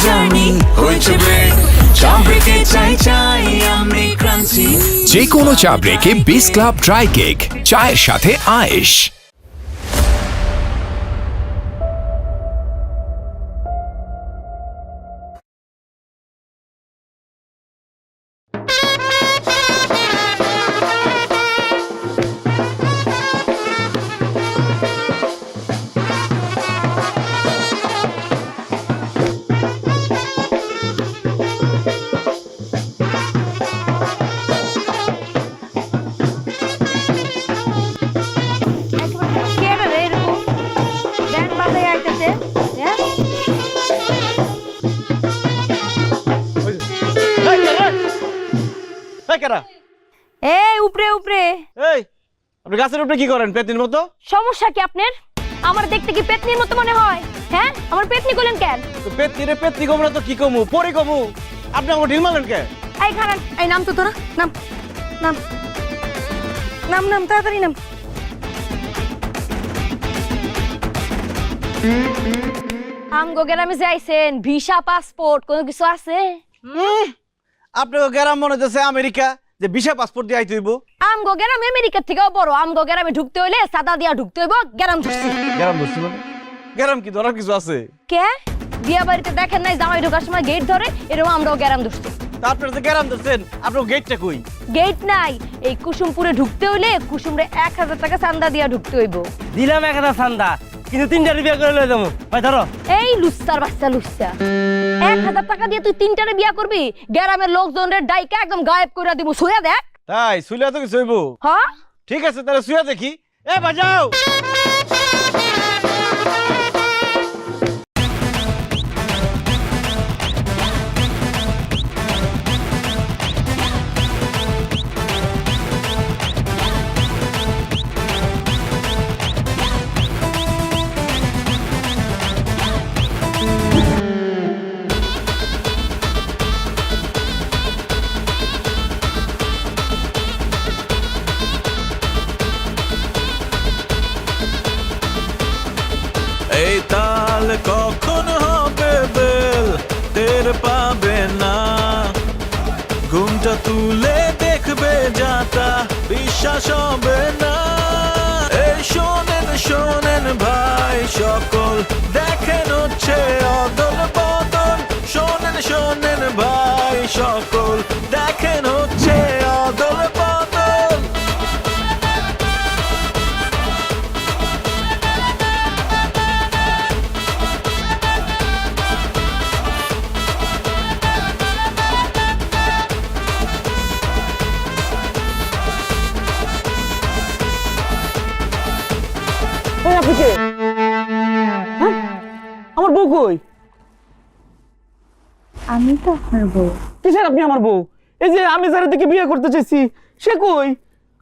Journey হয়েছে break, চা ব্রেকে চাই চাই আমি ক্রাঞ্চি। যে কোনো চা ব্রেকে বিস ক্লাব ড্রাই কেক, চায়ের সাথে আয়েশ। এই উপরে উপরে এই আপনি গাছের উপরে কি করেন পেতনির মতো? সমস্যা কি আপনার? আমার দেখতে কি পেতনির মতো মনে হয়? হ্যাঁ, আমার পেতনি কইলেন কেন? তো পেতনিরে পেতনি কমু না তো কি কমু, পরে কমু। আপনি আমার ঢিল মারলেন কে? এই খারান, এই নাম তো তোরা, নাম নাম নাম নাম তাড়াতাড়ি নাম। আমগো গ্রামে যাইছেন, ভিসা পাসপোর্ট কোনো কিছু আছে? আপনাকে গ্রাম মনে হচ্ছে আমেরিকা, যে ভিসা পাসপোর্ট দিয়ে আইতে হইব। আমগো গ্রাম আমেরিকার থেকেও বড়। আমগো গ্রামে ঢুকতে হইলে সাদা দিয়া ঢুকতে হইব। গ্রাম ধরছি। গ্রাম ধরছি মানে? গ্রাম কি ধরার কিছু আছে? কে বিয়া বাড়িতে দেখেন নাই জামাই ঢোকার সময় গেট ধরে? এরকম আমরাও গ্রাম ধরছি। তা আপনারা যে গ্রাম ধরছেন, আপনার গেটটা কই? গেট নাই। এই কুসুমপুরে ঢুকতে হইলে কুসুমরে 1000 টাকা চান্দা দিয়া ঢুকতে হইব। দিলাম 1000 চান্দা, কিন্তু 3টা বিয়ে করে লয়ে যাবো। ভাই ধরো। এই লুচ্চার বাচ্চা লুচ্চা, 1000 টাকা দিয়ে তুই 3টারে বিয়া করবি? গ্রামের লোকজনের ডাইকা একদম গায়েব করে দিব। শুয়া দেখ। তাই শুইলে তো কিছু হইব? হ্যাঁ ঠিক আছে, তাহলে শুয়ে দেখি। এ বাজাও। এই তাল কখন হবে বেল টের পাবে না, ঘুমটা তুলে দেখবে যাতা বিশ্বাস হবে না। এই শোনেন শোনেন ভাই সকল, দেখেন হচ্ছে অদল বদল। শোনেন শোনেন ভাই সকল, দেখেন হচ্ছে অদল বদল। আপনি কে? হ্যাঁ? আমার বউ কই? আমি তো আপনার বউ। কিসের আপনি আমার বউ? এই যে আমি যারা থেকে বিয়ে করতে চাইছি সে কই?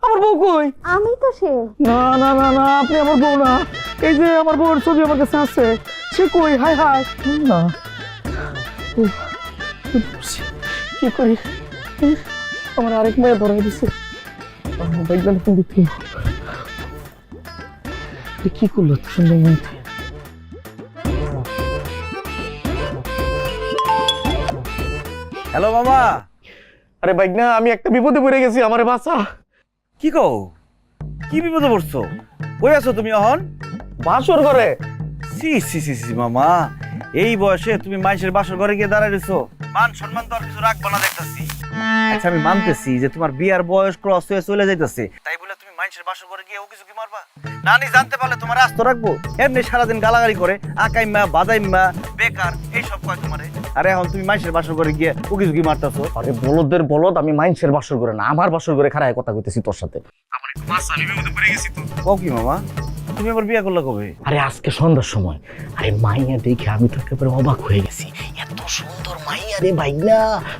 আমার বউ কই? আমি তো সে। না না না না, আপনি আমার বউ না। এই যে আমার বউর ছবি আমার কাছে আছে, সে কই? হাই হাই না, কি করি? আমার আরেক মেয়ে ধরে দিছে। কি করলো সুন্দর মধ্যে? হ্যালো মামা। আরে বাইক না, আমি একটা বিপদে পড়ে গেছি, আমারে বাঁচা। কি কও? কি বিপদে পড়ছো? কই আছো তুমি এখন? বাসর করে। সি সি সি সি মামা, এই বয়সে তুমি মানুষের বাসর ঘরে গিয়ে দাঁড়ায় রইছো? মান সম্মান তো আর কিছু রাখবা না দেখতাছি। আচ্ছা আমি মানতেছি যে তোমার বিয়ার বয়স ক্রস হয়ে চলে যাইতাছে, তাই বলে তুমি মানুষের বাসর ঘরে গিয়ে ও কিছু কি মারবা? নানি জানতে পারলে তোমার আস্ত রাখবো? এমনি সারাদিন গালাগালি করে, আকাইম্মা বাদাইম্মা বেকার এইসব কয় তোমারে। আরে এখন তুমি মানুষের বাসর ঘরে গিয়ে ও কিছু কি মারতাছো? আরে বলদের বলদ, আমি মাইন্সের বাসর করে না, আমার বাসর করে খারায় কথা কইতেছি তোর সাথে। আমার একটু মাছ আনি বিপদে পড়ে গেছি তো। কও কি মামা, তুমি আবার বিয়া করলা কবে? আরে আজকে সন্ধ্যার সময়। আরে মাইয়া দেখে আমি তো একেবারে অবাক হয়ে গেছি, এত সুন্দর মাইয়া রে ভাই না।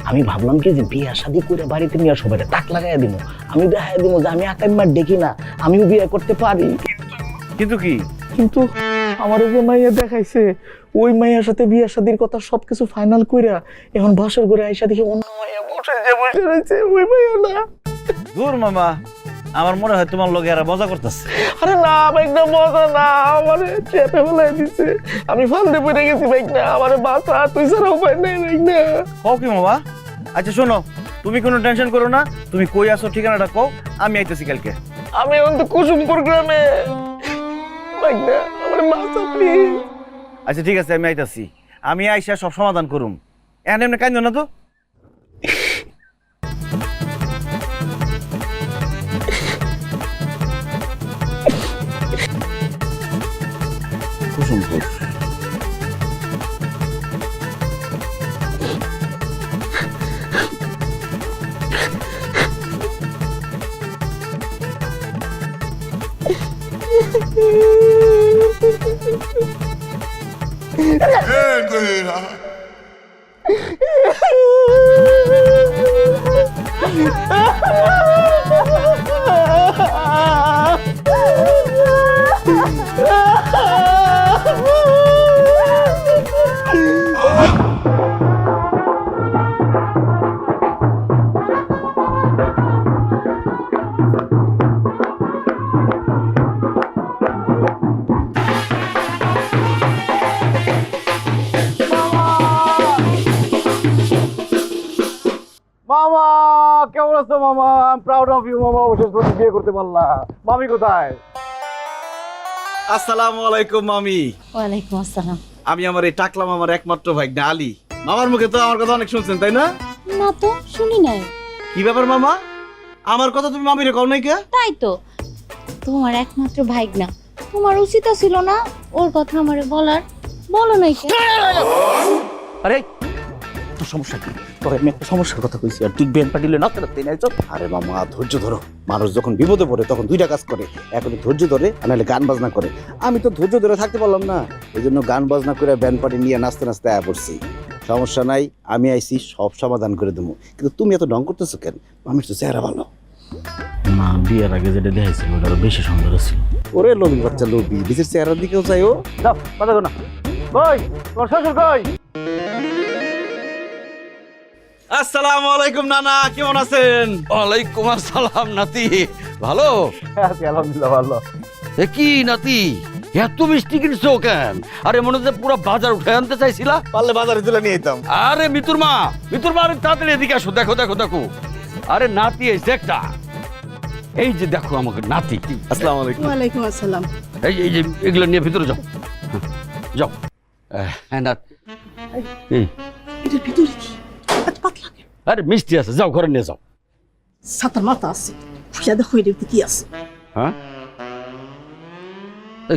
আমি ভাবলাম কি যে বিয়া শাদী করে বাড়িতে নিয়ে সবাই তাক লাগাইয়া দিব, আমি দেখাইয়া দিব যে আমি আকাইম্মার ডেকি না, আমিও বিয়ে করতে পারি। কিন্তু কি? কিন্তু আমার যে মাইয়া দেখাইছে, ওই মাইয়ার সাথে বিয়া শাদীর কথা সবকিছু ফাইনাল কইরা এখন বাসর করে আইসা দেখি অন্য মাইয়া বসে রয়েছে, ওই মাইয়া না। দূর মামা, আমার মনে হয় তোমার লোকে এরা মজা করতেছে। আরে না ভাইগনা, মজা না, আমার চেপে ফেলাই দিছে। আমি ফান্দে পড়ে গেছি ভাইগনা, আমার বাঁচা তুই ছাড়া উপায় নেই ভাইগনা। কও কি মামা? আচ্ছা শোনো, তুমি কোনো টেনশন করো না, তুমি কই আসো ঠিকানাটা কও, আমি আইতেছি কালকে। আমি অন্ত কুসুমপুর গ্রামে ভাইগনা, আমার বাঁচা প্লিজ। আচ্ছা ঠিক আছে, আমি আইতাছি। আমি আইসা সব সমাধান করুম। এখন এমনি কাইন্দ না তো। কুসুমপুর মামা, কেমন আছো মামা? I am proud of you মামা, অবশেষে তুমি বিয়ে করতে পারলা। মামি কোথায়? আসসালামু আলাইকুম মামি। ওয়ালাইকুম আসসালাম। আমি আমার এই টাকলাম আমার একমাত্র ভাগ্নে আলী। মামার মুখে তো আমার কথা অনেক শুনছেন তাই না? না তো শুনি নাই। কি ব্যাপার মামা, আমার কথা তুমি মামিরে কও নাই কে? তাই তো, তোমার একমাত্র ভাইগনা, তোমার উচিত ছিল না ওর কথা আমারে বলার, বলো নাই কেন? আরে তোর সমস্যা কি? তোর আমি একটা সমস্যার কথা কইছি আর তুই বেন পাটিলে না করতে নাই। চল। আরে মামা ধৈর্য ধরো, মানুষ যখন বিপদে পড়ে তখন দুইটা কাজ করে, এখন ধৈর্য ধরে আর নাহলে গান বাজনা করে। আমি তো ধৈর্য ধরে থাকতে পারলাম না, এই জন্য গান বাজনা করে ব্যান্ড পার্টি নিয়ে নাচতে নাচতে আয়া পড়ছি। সমস্যা নাই, আমি আইছি সব সমাধান করে দেবো। কিন্তু তুমি এত ঢং করতেছো কেন? মামির তো চেহারা ভালো। মা বিয়ের আগে যেটা দেখাইছিল ওটা আরো বেশি সুন্দর ছিল। ওরে লোভী বাচ্চা লোভী, নিজের চেহারার দিকেও চাইও। যাও, কথা কো না। কই তোর শ্বশুর কই? আসসালামু আলাইকুম নানা, কেমন আছেন? ওয়ালাইকুম আসসালাম নাতি, ভালো? আছি আলহামদুলিল্লাহ ভালো। এ কি নাতি, এত মিষ্টি কিনছো কেন? আরে মনে হচ্ছে পুরো বাজার উঠে আনতে চাইছিলা। পারলে বাজারে তুলে নিয়ে যেতাম। আরে মিতুর মা, আরে তাড়াতাড়ি এদিকে আসো, দেখো দেখো দেখো। আরে নাতি এসে একটা, এই যে দেখো আমাকে নাতি। আসসালামু আলাইকুম। ওয়ালাইকুম আসসালাম। এই যে এগুলো নিয়ে ভিতরে যাও, হ্যাঁ, যাও। হ্যাঁ না, এই, এটার ভিতরে কি এত পাতলা কেন? আরে মিষ্টি আছে, যাও ঘরে নিয়ে যাও। সাতার মাথা আছে, খুঁজা দেখো এটার ভিতরে কি আছে। হ্যাঁ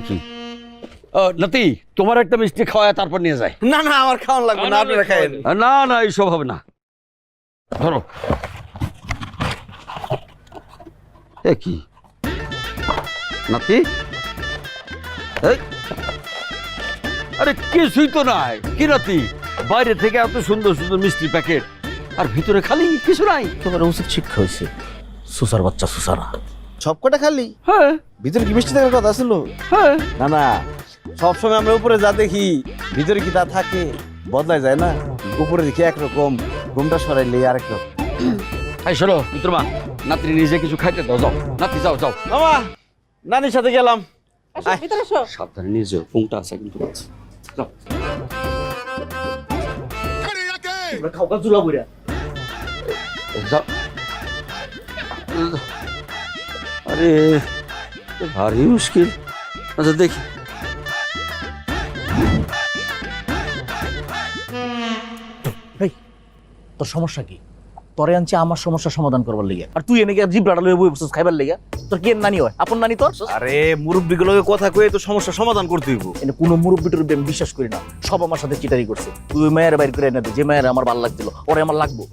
কি নাতি, তোমার একটা মিষ্টি খাওয়ায় তারপর নিয়ে যায়। না না, আমার খাওয়ান লাগবে না, আপনারা খাইয়েন। না না, এইসব হবে না। ধরো। এ কি নাতি, এই, আরে কিছুই তো নাই। কি নাতি, বাইরে থেকে এত সুন্দর সুন্দর মিষ্টি প্যাকেট আর ভিতরে খালি কিছু নাই। তোমার উচিত শিক্ষা হয়েছে, সুসার বাচ্চা সুসারা। সবকটা খালি? হ্যাঁ ভিতরে কি মিষ্টি থাকার কথা ছিল? হ্যাঁ। না না, সবসময় আমরা উপরে যা দেখি ভিতরে কি তা থাকে, বদলায় যায় না। উপরে দেখি একরকম, ঘুমটা সরাইলে আরেক রকম। এই শোনো মিত্রমা, নাতি নিজে কিছু খাইতে দাও, যাও নাতি, যাও যাও। মামা, নানির সাথে গেলাম। আসো ভিতরে এসো। সাবধানে নিয়ে যাও, পুংটা আছে কিন্তু। যাও। খাওয়া চুলা বইরা যাও। আরে ভারী মুশকিল। আচ্ছা দেখি। তোর সমস্যা কি? তোরে আনছি আমার সমস্যা সমাধান করবার লেগে, আর তুই এনেকে জিব্রাটা লয়ে বই বসছিস খাইবার লেগে। তোর কি নানি হয়? আপন নানি তোর? আরে মুরব্বিগুলোকে কথা কয়ে তো সমস্যার সমাধান করতে হইব। এনে কোনো মুরব্বি টুরব্বি আমি বিশ্বাস করি না, সব আমার সাথে চিটারি করছে। তুই ওই মেয়ের বাইর করে এনে দে, যে মেয়ের আমার ভালো লাগছিল ওরে আমার লাগবো।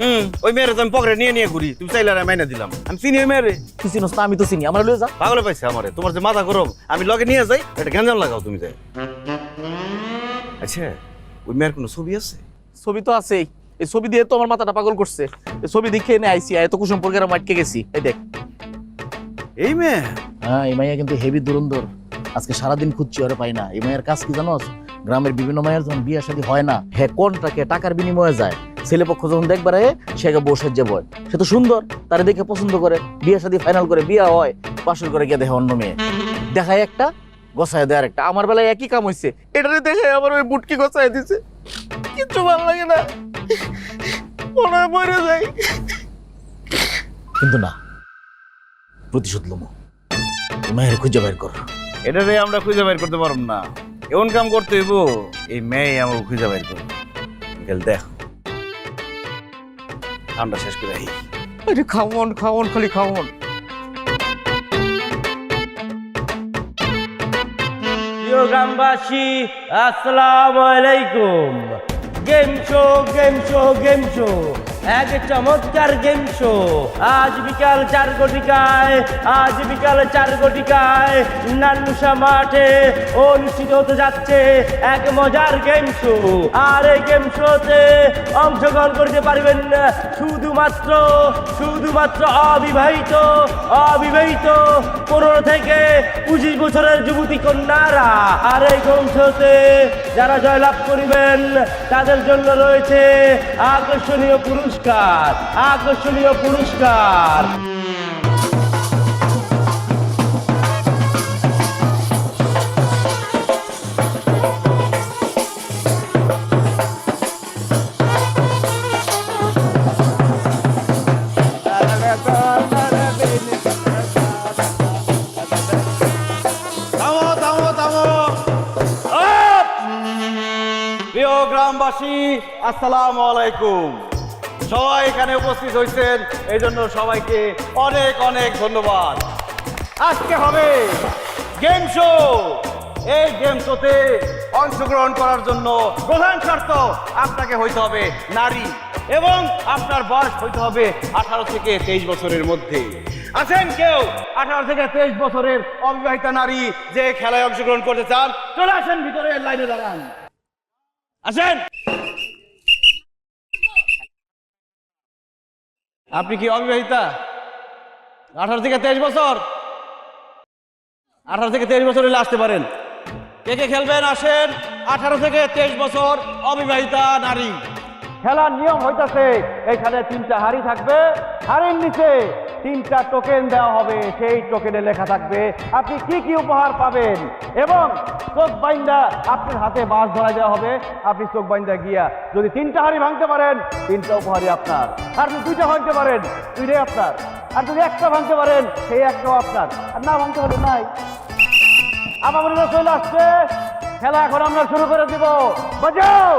ওই মেয়েরে তো আমি পকেটে নিয়ে নিয়ে ঘুরি, তুমি চাইলে আর মাইনা দিলাম। আমি চিনি ওই মেয়েরে। তুই চিনোস না? আমি তো চিনি, আমার লয়ে যা। পাগলে পাইছে আমারে, তোমার যে মাথা গরম, আমি লগে নিয়ে যাই, এটা গ্যাঞ্জাম লাগাও তুমি যাই। আচ্ছা, ওই মেয়ের কোনো ছবি আছে? ছবি তো আছেই, এই ছবি দিয়ে তো আমার মাথাটা পাগল করছে। এই ছবি দেখে এনে আইসি, এত কুসুম পরকে আটকে গেছি। এই দেখ। এই মেয়ে? হ্যাঁ, এই মাইয়া কিন্তু হেভি দুরন্দর। আজকে সারাদিন খুঁজছি, ওরে পাই না। এই মায়ের কাজ কি জানোস? গ্রামের বিভিন্ন মায়ের যখন বিয়ে শাদী হয় না, হ্যাঁ কন্ট্রাক্টে টাকার বিনিময়ে যায়, ছেলেপক্ষ যখন দেখবার সে আগে বসে যে বয়, সে তো সুন্দর, তারে দেখে পছন্দ করে, বিয়ে শাদী ফাইনাল করে, বিয়া হয়, বাসর করে গিয়ে দেখে অন্য মেয়ে, দেখায় একটা, গোছায় দেয় আরেকটা। আমার বেলায় একই কাম হয়েছে, এটারে দেখে আমার ওই বুটকি গোছায় দিছে, কিচ্ছু ভালো লাগে না, মনে হয় মরে যাই। কিন্তু না, প্রতিশোধ লমো, মায়ের খুঁজে বের কর। এটারে আমরা খুঁজে বের করতে পারব না, এমন কাম করতে হইব এই মেয়ে আমাকে খুঁজে বের করবে। গেল দেখ ঠান্ডা শেষ করে আই। আরে খাওন খাওন, খালি খাওন। প্রিয় গ্রামবাসী, আসসালামু আলাইকুম। Game show, game show, game show, এক চমৎকার গেম শো। আজ বিকাল 4 ঘটিকায়, আজ বিকাল 4 ঘটিকায় নানুশা মাঠে অনুষ্ঠিত হতে যাচ্ছে এক মজার গেম শো। আর এই গেম শোতে অংশগ্রহণ করতে পারবেন শুধুমাত্র অবিবাহিত 15 থেকে 25 বছরের যুবতী কন্যারা। আর এই গেম শোতে যারা জয়লাভ করিবেন তাদের জন্য রয়েছে আকর্ষণীয় পুরস্কার। প্রিয় গ্রামবাসী, আসসালামু আলাইকুম। সবাই এখানে উপস্থিত হয়েছেন, এই জন্য সবাইকে অনেক অনেক ধন্যবাদ। আজকে হবে গেম শো। এই গেম শোতে অংশগ্রহণ করার জন্য প্রধান শর্ত আপনাকে হইতে হবে নারী এবং আপনার বয়স হইতে হবে 18 থেকে 23 বছরের মধ্যে। আছেন কেউ 18 থেকে 23 বছরের অবিবাহিতা নারী যে খেলায় অংশগ্রহণ করতে চান? চলে আসেন ভিতরে, লাইনে দাঁড়ান, আসেন। আপনি কি অবিবাহিতা? 18 থেকে 23 বছর? 18 থেকে 23 বছর হলে আসতে পারেন। কে কে খেলবেন? আসেন। 18 থেকে 23 বছর অবিবাহিতা নারী। খেলার নিয়ম হইতাছে, এইখানে 3টা হাড়ি থাকবে, হাড়ির নিচে 3টা টোকেন দেওয়া হবে, সেই টোকেনে লেখা থাকবে আপনি কি কি উপহার পাবেন। এবং চোখ বাইন্দা আপনার হাতে বাঁশ ধরা দেওয়া হবে, আপনি চোখ বাইন্দা গিয়া যদি 3টা হাড়ি ভাঙতে পারেন 3টা উপহারই আপনার। আর যদি 2টা ভাঙতে পারেন 2টাই আপনার। আর যদি 1টা ভাঙতে পারেন সেই 1টাও আপনার। আর না ভাঙতে পারেন নাই। আমার চলে আসছে, খেলা এখন আমরা শুরু করে দিব। বাজাও।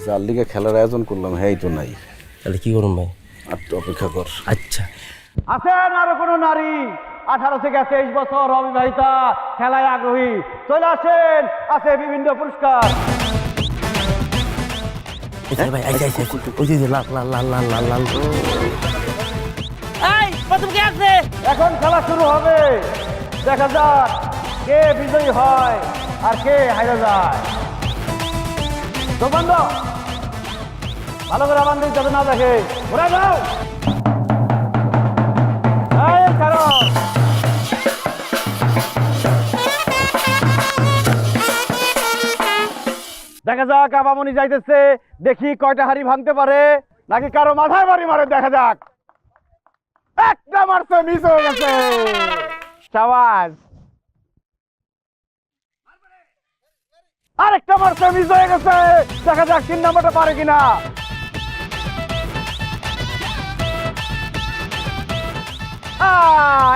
যার লিগে খেলার আয়োজন করলাম, হ্যাঁ তো নাই। তাহলে কি করুন ভাই? আর তো অপেক্ষা কর। আচ্ছা, আছেন আরো কোন নারী 18 থেকে 23 বছর অবিবাহিতা খেলায় আগ্রহী? চলে আসেন, আছে বিভিন্ন পুরস্কার। ভাই ওই যে লাল লাল লাল লাল লাল লাল। এই প্রথম কে আছে? এখন খেলা শুরু হবে, দেখা যাক কে বিজয়ী হয় আর কে হারে যায়। তো বন্ধ, ভালো করে বান্ধব যাতে না দেখে, ঘুরে যাও। এই ছাড়ো। দেখা যাক আবামনি যাইতেছে, দেখি কয়টা হাড়ি ভাঙতে পারে নাকি কারো মাথায় বাড়ি মারে। দেখা যাক। একটা মারছে, মিস হয়ে গেছে। শাবাশ। আরেকটা মারছে, মিস হয়ে গেছে। দেখা যাক 3 নম্বরটা পারে কিনা।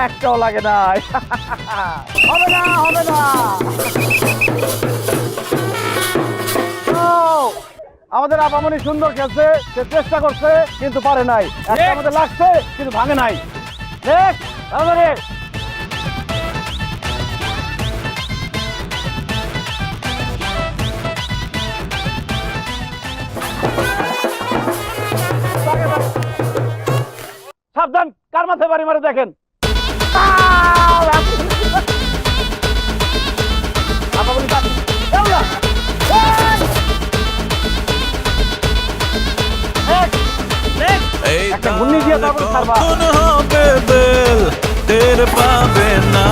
একটাও লাগে না। হবে না, হবে না। আমাদের আপামনি সুন্দর খেলছে, সে চেষ্টা করছে কিন্তু পারে নাই। একটা আমাদের লাগছে কিন্তু ভাঙে নাই। সাবধান, কার মাথায় বাড়ি মারে দেখেন। কখন হবে বেল টের পাবে না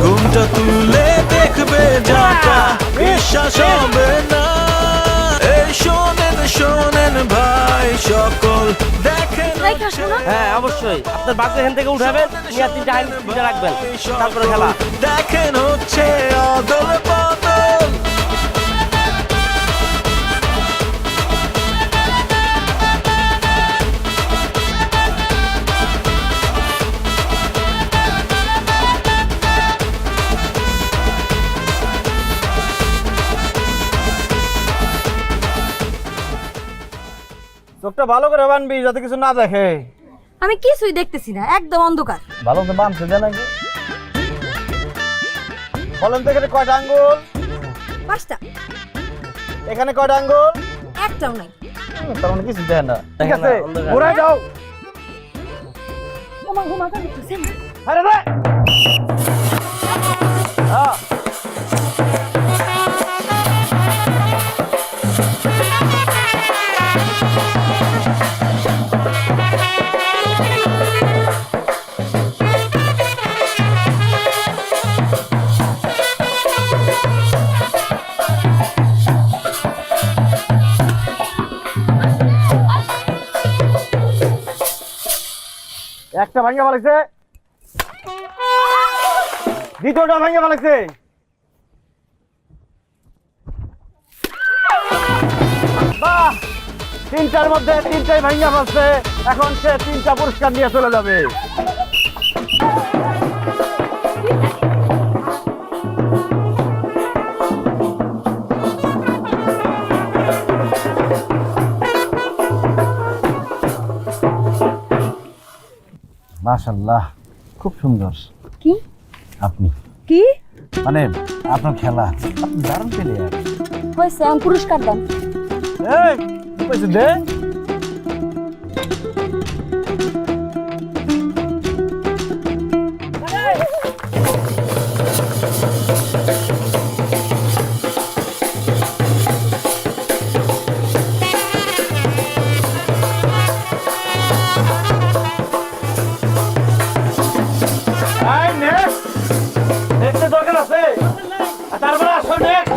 ঘুমটা তুলে দেখবে যাটা বিশ্বাস হবে না এই শোনেন ভাই সকল দেখেন হ্যাঁ অবশ্যই আপনার বাঘ এখান থেকে উঠাবেন নিয়ে 3টা হাইল রাখবেন তারপরে খেলা দেখেন হচ্ছে অদল বদল চোখটা ভালো করে বানবি যাতে কিছু না দেখে। আমি কিছুই দেখতেছি না, একদম অন্ধকার। ভালো তো বানছে জানা নাকি? বলেন তো এখানে কয়টা আঙ্গুল? 5টা। এখানে কয়টা আঙ্গুল? একটাও নাই। তার মানে কিছু দেখে না। ঠিক আছে, অন্ধকার। ঘুরে যাও। ওমা গো মাথা দেখতেছে না। আরে রে হ্যাঁ একটা ভাঙে ফেলেছে, দ্বিতীয়টা ভেঙে ফেলেছে। বাহ, 3টার মধ্যে 3টাই ভেঙে ফেলছে। এখন সে 3টা পুরস্কার নিয়ে চলে যাবে। মাশাআল্লাহ, খুব সুন্দর। কি আপনি কি মানে আপনার খেলা আপনি দারুণ প্লেয়ার। হয়েছে? আমি পুরস্কার দাম। এই কি কইছিস দে? আই নেক্সট দেখতে দরকার আছে। তারপরে আসো নেক্সট।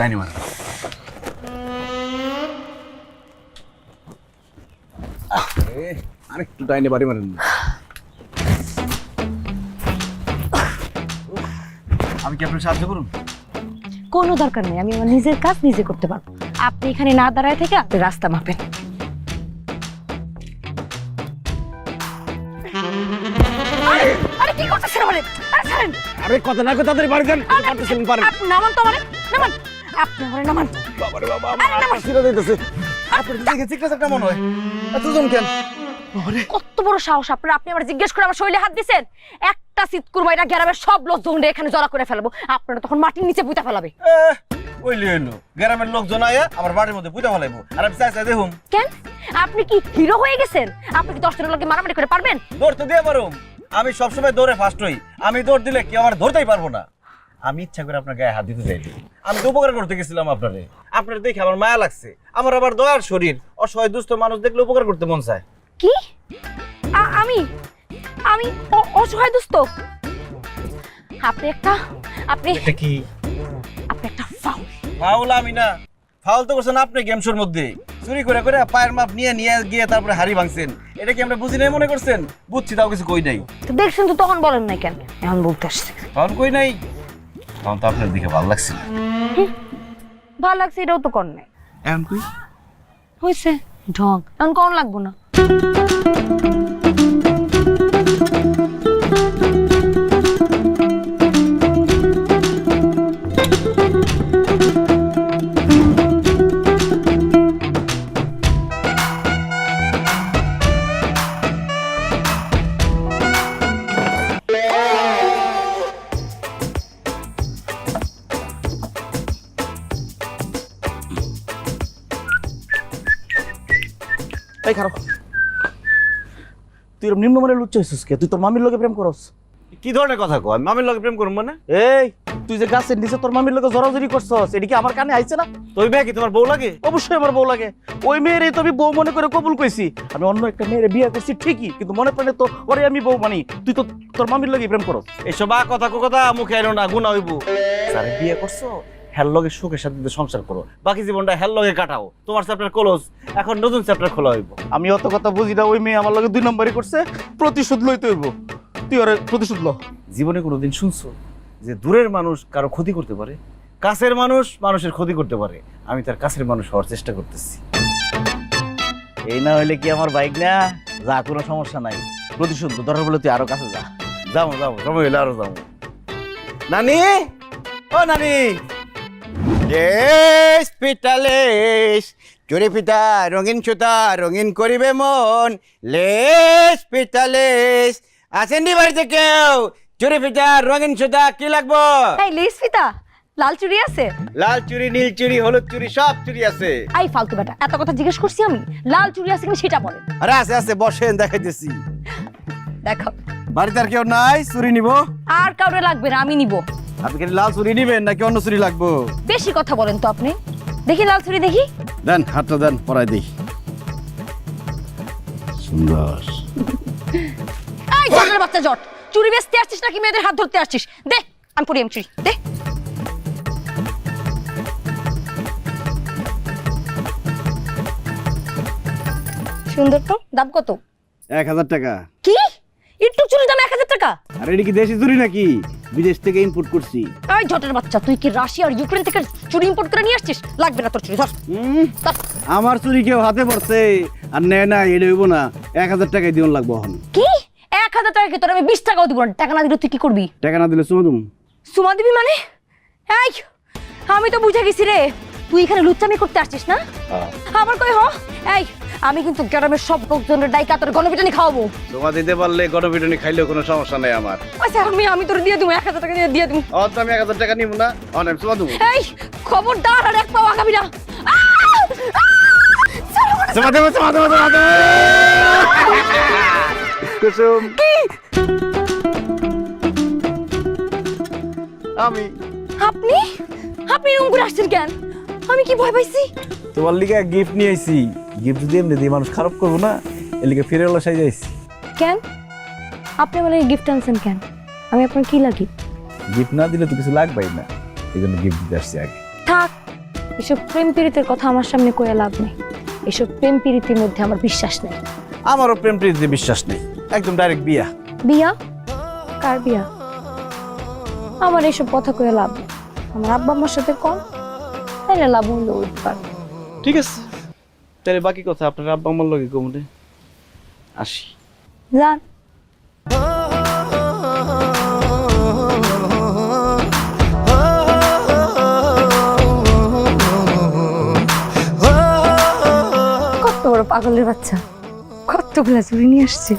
ডাইনি মার আরেকটু ডাইনি বাড়ি মারেন। আমি কি আপনার সাহায্য করুন? কোনো দরকার নেই, আমি আমার নিজের কাজ নিজে করতে পারবো। আপনি এখানে না দাঁড়ায় থেকে আপনি রাস্তা মাপেন। আরে কি করতেছেন আমারে? আরে ছাড়েন। আরে কত না কত তাড়াতাড়ি বাড়ি যান। পারতেছেন পারেন। আপনি নামান তো আমারে, নামান। আপনি আমারে নামান। বাবারে বাবা, আমার ছিড়ে দিতেছে। আপনি দেখে চিকটা একটা মনে হয়। এতজন কেন? কত বড় সাহস আপনার! আপনি আমার জিজ্ঞেস করে আমার শরীরে হাত দিবেন? একটা চিৎকুর মাইরা গ্রামের সব লোকজন এখানে জড়া করে ফেলবো, আপনারা তখন মাটির নিচে পুঁতা ফেলাবে। কইলি হইলো গ্রামের লোকজন আয়া আমার বাড়ির মধ্যে পুঁতা ফেলাইবো, আর আমি চাই দেখুন। কেন? আপনি কি হিরো হয়ে গেছেন? আপনি কি 10 জনের লোকে মারামারি করে পারবেন? দৌড় তো দিয়ে পারুম। আমি সবসময় দৌড়ে ফার্স্ট হই। আমি দৌড় দিলে কেউ আমার ধরতেই পারবো না। আমি ইচ্ছা করে আপনার গায়ে হাত দিতে চাইনি। আমি তো উপকার করতে গেছিলাম আপনারে। আপনার দেখে আমার মায়া লাগছে। আমার আবার দয়ার শরীর, অসহায় দুস্থ মানুষ দেখলে উপকার করতে মন চায়। কি? আমি আমি অসহায় দুস্থ? আপনি একটা এটা কি? আপনি একটা ফাউল। ফাউল আমি না। ফাউল তো করছেন আপনি গেম শোর মধ্যে। চুরি করে করে পায়ের মাপ নিয়ে গিয়ে তারপরে হাড়ি ভাঙছেন। এটা কি আমরা বুঝি নাই মনে করছেন? বুঝছি, তাও কিছু কই নাই। তো দেখছেন তো, তখন বলেন নাই কেন? এখন বলতে আসছে। তখন কই নাই, তখন তো আপনার দিকে ভালো লাগছিল। ভালো লাগছে এটাও তো কর নাই। এখন কই হয়েছে ঢং, এখন কোন লাগবো না। এই খারাপ তুই এরকম নিম্নমানের লুচ্চা হইছিস কে? তুই তোর মামির লগে প্রেম করস? কি ধরনের কথা কো? আমি মামির লগে প্রেম করব মানে? এই তুই যে গাছের নিচে তোর মামির লগে জড়াজড়ি করছস, এটা কি আমার কানে আইছে না? তো ওই মেয়ে কি তোমার বউ লাগে? অবশ্যই আমার বউ লাগে। ওই মেয়েরই তো আমি বউ মনে করে কবুল কইছি। আমি অন্য একটা মেয়েরে বিয়ে করছি ঠিকই, কিন্তু মনে প্রাণে তো ওরে আমি বউ মানি। তুই তো তোর মামির লগে প্রেম করস। এসব কথা কথা মুখে আইনো না, গুনাহ হইব। যারে বিয়ে করছো হেল লগে সুখের সাথে সংসার করো, বাকি জীবনটা হেল লগে কাটাও। তোমার চ্যাপ্টার ক্লোজ, এখন নতুন চ্যাপ্টার খোলা হইব। আমি অত কথা বুঝি না। ওই মেয়ে আমার লগে 2 নম্বরই করছে, প্রতিশোধ লইতে হইব। তুই ওরে প্রতিশোধ ল। জীবনে কোনোদিন শুনছো যে দূরের মানুষ কারো ক্ষতি করতে পারে? কাছের মানুষ মানুষের ক্ষতি করতে পারে। আমি তার কাছের মানুষ হওয়ার চেষ্টা করতেছি। এই না হইলে কি আমার বাইক না? যা, কোনো সমস্যা নাই। প্রতিশোধ দরকার বলে তুই আরো কাছে যা। যাবো যাবো, সময় হইলে আরো যাবো। নানি, ও নানি, দেশ পিটালেশ চুরি পিতা রঙিন সুতা রঙিন করিবে মন, লেশ পিটালেশ। আসেননি বাড়িতে কেউ? চুরি পিতা রঙিন সুতা কি লাগবো? এই লেস ফিতা, লাল চুড়ি আছে? লাল চুরি, নীল চুরি, হলুদ চুরি, সব চুরি আছে। আই ফালতু বেটা, এত কথা জিজ্ঞেস করছি আমি? লাল চুড়ি আছে কিনা সেটা বলেন। আরে আছে আছে, বসেন দেখাইতেছি। দেখো, বাড়িতে আর কেউ নাই চুরি নিব? আর কাউরে লাগবে না, আমি নিব। আপনি কি লাল চুরি নিবেন নাকি অন্য চুরি লাগবো? বেশি কথা বলেন তো আপনি। দেখি লাল চুড়ি দেখি। দেন হাতটা দেন, পরাই দিই। সুন্দর। এই জটের বাচ্চা জট, চুরি বেচতে আসছিস নাকি মেয়েদের হাত ধরতে আসছিস? দে, আমি পরি আমি চুরি দে। সুন্দর তো, দাম কত? 1000 টাকা। কি? একটু চুরি দাম 1000 টাকা? আর এটা কি দেশি চুরি নাকি বিদেশ থেকে ইম্পোর্ট করছি? এই জটের বাচ্চা, তুই কি রাশিয়া আর ইউক্রেন থেকে চুরি ইম্পোর্ট করে নিয়ে আসছিস? লাগবে না তোর চুরি, ধর ধর। আমার চুরি কেউ হাতে পড়ছে আর নেয় না, এটা হইব না। 1000 টাকায় দিন লাগবো এখন। কি 1000 টাকা? কি তোর আমি 20 টাকাও দিব না। টাকা না দিলে তুই কি করবি? টাকা না দিলে চুমা দুম। সুমা দিবি মানে? এই আমি তো বুঝে গেছি রে, তুই এখানে লুচ্চামি করতে আসছিস না? আবার কই হ? এই আমি কিন্তু গ্রামের সব লোকজনের ডাইকা তোর গণপিটানি খাওয়াবো। তোমা দিতে পারলে গণপিটুনি খাইলেও কোনো সমস্যা নাই আমার। আচ্ছা আমি তোর দিয়ে দিব, 1000 টাকা দিয়ে দিব। অত আমি 1000 টাকা নিব না, অনেক চুমা দুম। এই খবরদার আর এক পাও আগাবি না। চুমা দেব, চুমা দেব, চুমা দেব। কুসুম, আমি আপনি আপনি এরকম করে আসছেন কেন? আমি কি ভয় পাইছি? তোমার লিগে গিফট নিয়ে আইছি। গিফট যদি এমনি দিয়ে মানুষ খারাপ করবো না, এর লিগে ফিরে এলো সাইজ আইছি। কেন আপনি বলে গিফট আনছেন কেন? আমি আপনার কি লাগি? গিফট না দিলে তো কিছু লাগবেই না, এই জন্য গিফট দিতে আসছি আগে। থাক, এসব প্রেম প্রীতির কথা আমার সামনে কয়ে লাভ নেই। এসব প্রেম প্রীতির মধ্যে আমার বিশ্বাস নেই। আমারও প্রেম প্রীতিতে বিশ্বাস নেই, একদম ডাইরেক্ট বিয়া। বিয়া? কার বিয়া? আমার এসব কথা কয়ে লাভ নেই। আমার আব্বা আম্মার সাথে কম, তাইলে লাভ হলো উৎপাদ। ঠিক আছে, তাহলে বাকি কথা আপনার আব্বা আমার লগে কমনে আসি। যান। কত বড় পাগলের বাচ্চা, কতগুলা চুরি নিয়ে আসছে।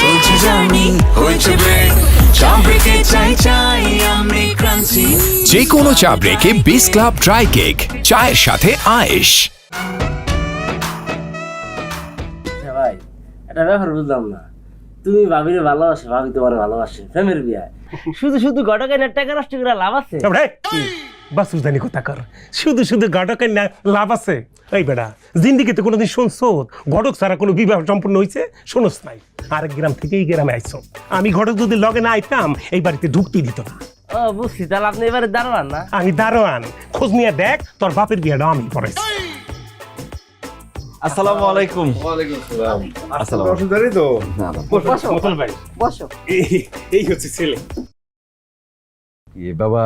চলছে জার্নি, হয়েছে ব্রেক, চা ব্রেকে চাই চাই আমি ক্রাঞ্চি। যে কোনো চা ব্রেকে বিস ক্লাব ড্রাই কেক, চায়ের সাথে আয়েশ। ভাই একটা ব্যাপার বুঝলাম না, তুমি ভাবিরে ভালোবাসে, ভাবি তোমার ভালোবাসে, প্রেমের বিয়ে শুধু শুধু ঘটকের টাকা নষ্ট করে লাভ আছে? বাসুদানি কথা কর, শুধু শুধু ঘটকের না লাভ আছে? এই বেটা, জিন্দিগিতে কোনোদিন শুনছো ঘটক ছাড়া কোনো বিবাহ সম্পূর্ণ হয়েছে? শোনস নাই? আরেক গ্রাম থেকে এই গ্রামে আইছো। আমি ঘটক যদি লগে না আইতাম এই বাড়িতে ঢুকতেই দিত না। ও বুঝছি, তাহলে আপনি এবারে দাঁড়ান না? আমি দারোয়ান, খোঁজ নিয়ে দেখ তোর বাপের বিয়েটা আমি করেছি। আসসালামু আলাইকুম। ওয়ালাইকুম আসসালাম। আসসালাম। অসুবিধা তো বসো। এই হচ্ছে ছেলে। বাবা,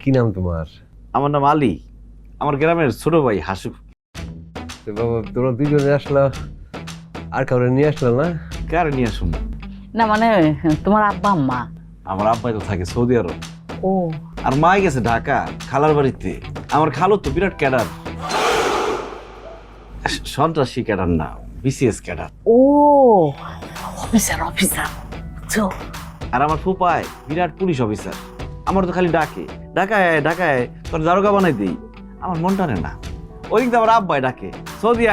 কি নাম তোমার? আমার নাম আলী, আমার গ্রামের ছোট ভাই হাসু। বাবা, তোমরা দুজনে আসলা, আর কাউরে নিয়ে আসলা না? কার নিয়ে আসুন? না মানে তোমার আব্বা আম্মা? আমার আব্বাই তো থাকে সৌদি আরব, ও আর মাই গেছে ঢাকা খালার বাড়িতে। আমার খালো তো বিরাট ক্যাডার, সন্ত্রাসী ক্যাডার না, বিসিএস ক্যাডার। ও অফিসার অফিসার। আর আমার ফুপায় বিরাট পুলিশ অফিসার। আমার তো খালি ডাকে ঢাকায় ঢাকায় তোর দারোগা বানাই দিই, আমার মন টানে না। ওই দিন আবার আব্বাই ডাকে সৌদি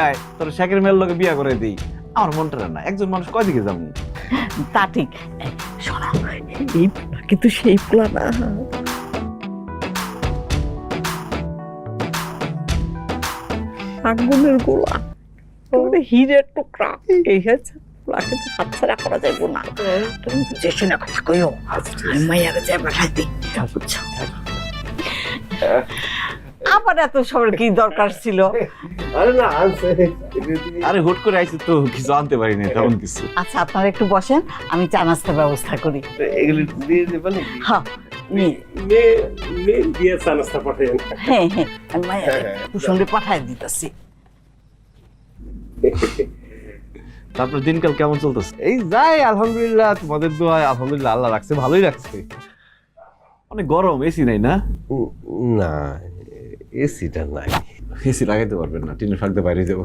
আয় তোর শেখের মেয়ের লোকে বিয়া করে দিই। আমার মনটা না, একজন মানুষ কয় দিকে যাবো? তা ঠিক। শোনো, এই পোলা কিন্তু সেই পোলা না। আগুনের গোলা, হিরের টুকরা, এই হচ্ছে পোলাকে তো হাতছাড়া করা যাইব না। তুমি বুঝে শুনে কথা কইও, আমি মাইয়াকে যাই পাঠাই দিই, বুঝছো? আবার এত সবার কি দরকার ছিল? আরে হুট করে আইছি তো কিছু আনতে পারিনি তেমন কিছু। আচ্ছা আপনারা একটু বসেন, আমি চা নাস্তার ব্যবস্থা করি। এগুলি দিয়ে দেবেন নাকি? হ্যাঁ মেয়ে দিয়ে চা নাস্তা পাঠাই। হ্যাঁ, আমি মাইয়াকে কুসুমে পাঠাই দিতেছি। তারপর দিনকাল কেমন চলতেছে? এই যাই আলহামদুলিল্লাহ, তোমাদের দোয়ায় আলহামদুলিল্লাহ, আল্লাহ রাখছে, ভালোই রাখছে। অনেক গরম, এসি নাই না? না, এসিটা নাই। এসি লাগাইতে পারবেন না, টিনের ফাঁক দিয়ে বাইরে যাবো।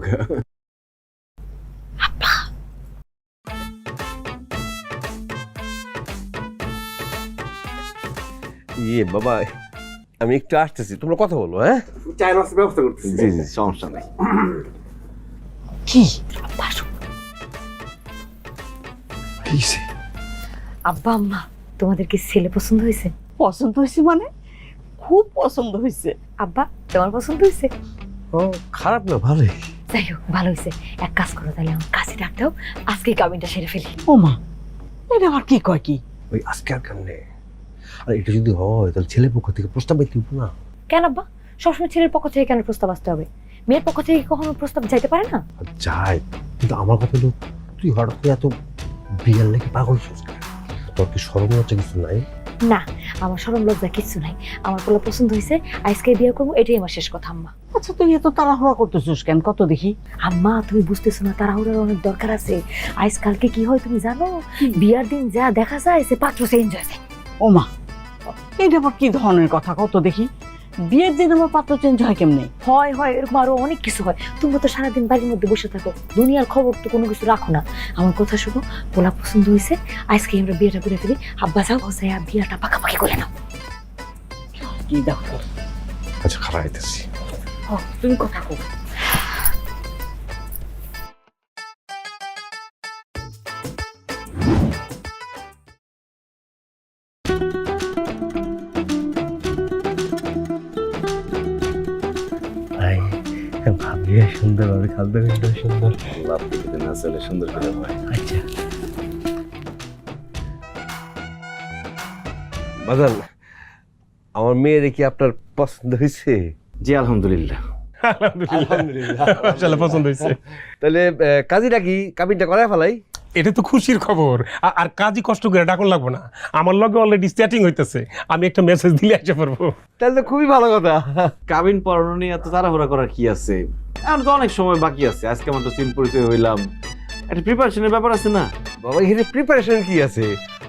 বাবা, আমি একটু আসতেছি, তোমরা কথা বলো। হ্যাঁ, চা নাস্তার ব্যবস্থা করতেছি। জি সমস্যা নাই। কি আব্বা আম্মা, তোমাদের কি ছেলে পছন্দ হয়েছে? পছন্দ হয়েছে মানে? খুব পছন্দ হয়েছে। আব্বা, তোমার পছন্দ হয়েছে? ও খারাপ না, ভালোই। যাই হোক, ভালো হয়েছে। এক কাজ করো তাহলে, আমার কাছে ডাকতেও আজকে কাবিনটা সেরে ফেলি। ও মা, এটা আবার কি কয়? কি ওই আজকে আর কেমনে? আর এটা যদি হয় তাহলে ছেলের পক্ষ থেকে প্রস্তাব পাইতে হবে না? কেন আব্বা, সবসময় ছেলের পক্ষ থেকে কেন প্রস্তাব আসতে হবে? মেয়ের পক্ষ থেকে কখনো প্রস্তাব যাইতে পারে না? যাই, কিন্তু আমার কথা হলো, তুই হঠাৎ করে এত বিয়ার লেগে পাগল হচ্ছিস কেন? তোর কি শরম লজ্জা কিছু নাই? না, আমার শরম লজ্জা কিচ্ছু নাই। আমার পোলা পছন্দ হয়েছে, আজকে বিয়ে করবো, এটাই আমার শেষ কথা আম্মা। আচ্ছা তুই এত তাড়াহুড়া করতেছিস কেন? কত দেখি। আম্মা, তুমি বুঝতেছো না, তাড়াহুড়ার অনেক দরকার আছে। আজকালকে কি হয় তুমি জানো? বিয়ার দিন যা দেখা যায় সে পাত্র চেঞ্জ হয়ে যায়। ও মা, এটা আবার কি ধরনের কথা? কত দেখি। বিয়ের দিন আমার পাত্র চেঞ্জ হয় কেমনে? হয় এরকম আরো অনেক কিছু হয়। তুমি তো সারাদিন বাড়ির মধ্যে বসে থাকো, দুনিয়ার খবর তো কোনো কিছু রাখো না। আমার কথা শুনো, পোলা পছন্দ হয়েছে, আজকে আমরা বিয়েটা করে ফেলি। আব্বা যাও, বিয়েটা পাকাপাকি করে নাও। কি দেখো? আচ্ছা, খারাপ হইতেছি। তুমি কথা কো। ভাবি সুন্দর, আর খালদা সুন্দর। লাভ দিকে না চলে সুন্দর করে হয়। আচ্ছা বাজান, আমার মেয়ের কি আপনার পছন্দ হয়েছে? জি আলহামদুলিল্লাহ। আলহামদুলিল্লাহ, আসলে পছন্দ হয়েছে। তাহলে কাজীটা কি কাবিনটা করায় ফেলাই? এটা তো খুশির খবর। আর কাজই কষ্ট করে ডাকুন লাগবো না, আমার লগে অলরেডি চ্যাটিং হইতেছে। আমি একটা মেসেজ দিলে আসতে পারবো। তাহলে তো খুবই ভালো কথা। কাবিন পড়ানো নিয়ে এত তাড়াহুড়া করার কি আছে? এখন তো অনেক সময় বাকি আছে। আজকে আমার তো চিন পরিচয় হইলাম, একটা প্রিপারেশনের ব্যাপার আছে না? বাবা, এখানে প্রিপারেশন কি আছে?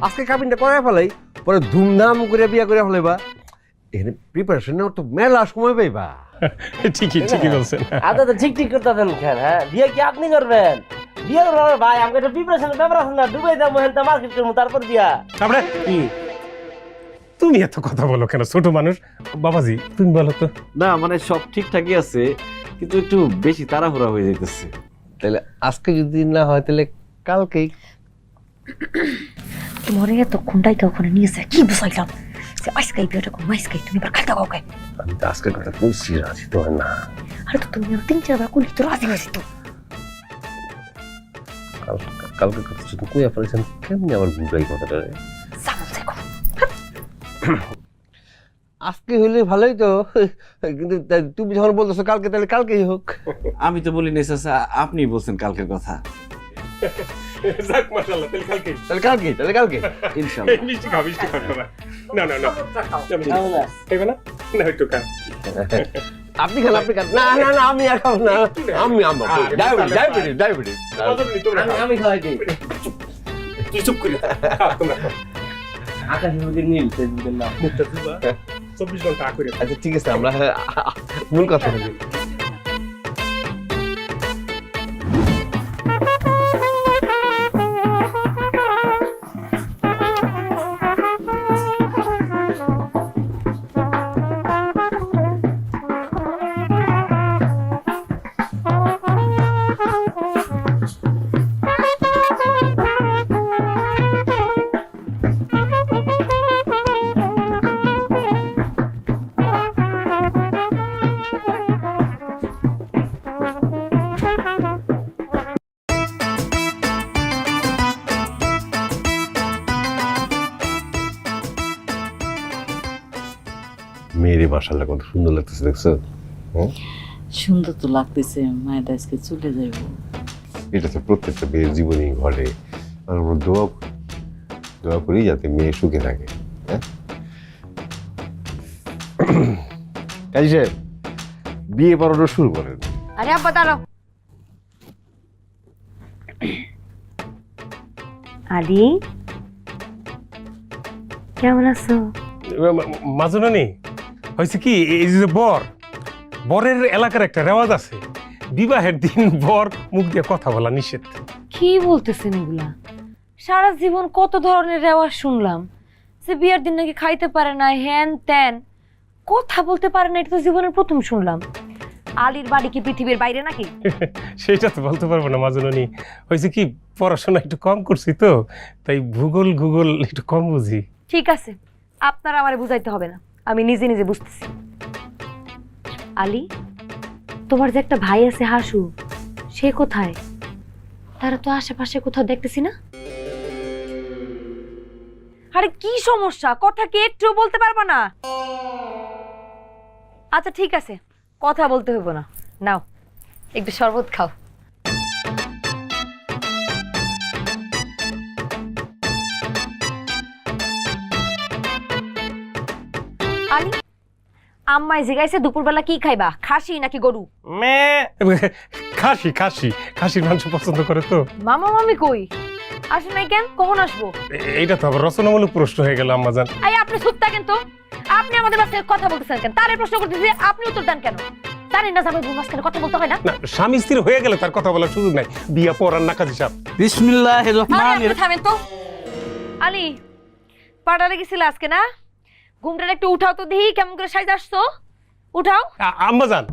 আজকে কাবিনটা করায় ফেলাই, পরে ধুমধাম করে বিয়া করে ফেলাইবা। এখানে প্রিপারেশন নেওয়ার তো মেলা সময় পাইবা। ঠিকই বলছেন। আচ্ছা তো ঠিক করতে দেন খেল। হ্যাঁ, বিয়ে কি আপনি করবেন? বিয়ে করবেন ভাই, আমাকে একটা প্রিপারেশনের ব্যাপার আছে না, ডুবাই দাম হেলতে মার্কেট করবো, তারপর বিয়া। তারপরে কি? তুমি এত কথা বলো কেন, ছোট মানুষ? বাবাজি তুমি বলো তো। না মানে সব ঠিকঠাকই আছে, কিন্তু একটু বেশি তাড়াহুড়া হয়ে যাইতেছে। তাহলে আজকে যদি না হয় তাহলে কালকেই। তোমার এতক্ষণ ডাইকা ওখানে নিয়েছে, কি বুঝাইলাম? আজকে বিয়েটা করবো, আজকে তুমি এবার খাইতে কাউকে। আমি তো আজকের কথা বলছি, রাজি তো হয় না। আরে তো তুমি 3-4 কুলি তো রাজি হয়েছি তো। কালকে কথা শুধু কইয়া ফেলেছেন, কেমনি আবার বুঝাই কথাটা? আজকে হইলে ভালোই তো, কিন্তু তুমি যখন বলতেছো কালকে, তাহলে কালকেই হোক। আমি তো বলি নাই চাচা, আপনি বলছেন কালকের কথা। যাক মাশাআল্লাহ, তাহলে কালকে ইনশাআল্লাহ। মিষ্টি খাও। না খাইবে না? না একটু খা। আপনি খান। না আমি আর খাবো না। আমি ডায়াবেটিস। আমি খাওয়াই দিই। তুই চুপ করে তোমরা আকাশের মধ্যে নীল, তেজবুদের নাম। 24 ঘন্টা করে। আচ্ছা ঠিক আছে, আমরা মূল কথা বলি। মেয়েরে মাশাআল্লাহ কত সুন্দর লাগতেছে দেখছো? সুন্দর তো লাগতেছে, মায়ের আজকে চলে যাইব। এটা তো প্রত্যেকটা মেয়ের জীবনেই ঘটে। আর আমরা দোয়া করি যাতে মেয়ে সুখে থাকে। হ্যাঁ কাজী সাহেব, বিয়ে পড়ানো শুরু করেন। আরে আব্বা দাঁড়াও। আলি কেমন আছো? মাজনানি হয়েছে কি, এই যে বরের এলাকার একটা রেওয়াজ আছে, বিবাহের দিন বর মুখ দিয়ে কথা বলা নিষেধ। কি বলতেছেন এগুলা? সারা জীবন কত ধরনের রেওয়াজ শুনলাম, যে বিয়ের দিন নাকি খাইতে পারে না, হ্যান ত্যান, কথা বলতে পারে না, এটা তো জীবনের প্রথম শুনলাম। আলীর বাড়ি কি পৃথিবীর বাইরে নাকি? সেটা তো বলতে পারবো না মাজনানি, হয়েছে কি পড়াশোনা একটু কম করছি তো, তাই ভূগোল একটু কম বুঝি। ঠিক আছে, আপনারা আমারে বুঝাইতে হবে না, আমি নিজে নিজে বুঝতেছি। আলী, তোমার যে একটা ভাই আছে হাসু, সে কোথায়? তারা তো আশেপাশে কোথাও দেখতেছি না। আরে কি সমস্যা, কথা কি একটু বলতে পারবো না? আচ্ছা ঠিক আছে, কথা বলতে হইব না, নাও একটু শরবত খাও। আলী, আম্মাই জিগাইছে দুপুরবেলা কি খাইবা, খাসি নাকি গরু? খাসির মাংস পছন্দ করে তো। মামা মামি কই? আসে নাই কেন? কখন আসবো? এইটা তো আবার রচনামূলক প্রশ্ন হয়ে গেল আম্মাজান। এই আপনি চুপ থাকেন তো, আপনি আমাদের মাঝখানে কথা বলতেছেন কেন? তারে প্রশ্ন করতেছি, আপনি উত্তর দেন কেন? জানেন না জামাই বউর মাঝখানে কথা বলতে হয় না? না, স্বামী স্ত্রী হয়ে গেলে তার কথা বলার সুযোগ নাই, বিয়া পড়ার না কাজী সাহেব। বিসমিল্লাহির আরে রহমানির আপনি থামেন তো। আলী, পাড়ালে গেছিল আজকে না? ঘুমটা একটু উঠাও তো, দেখি কেমন করে সাইজ আসছো, উঠাও। আম্মাজান,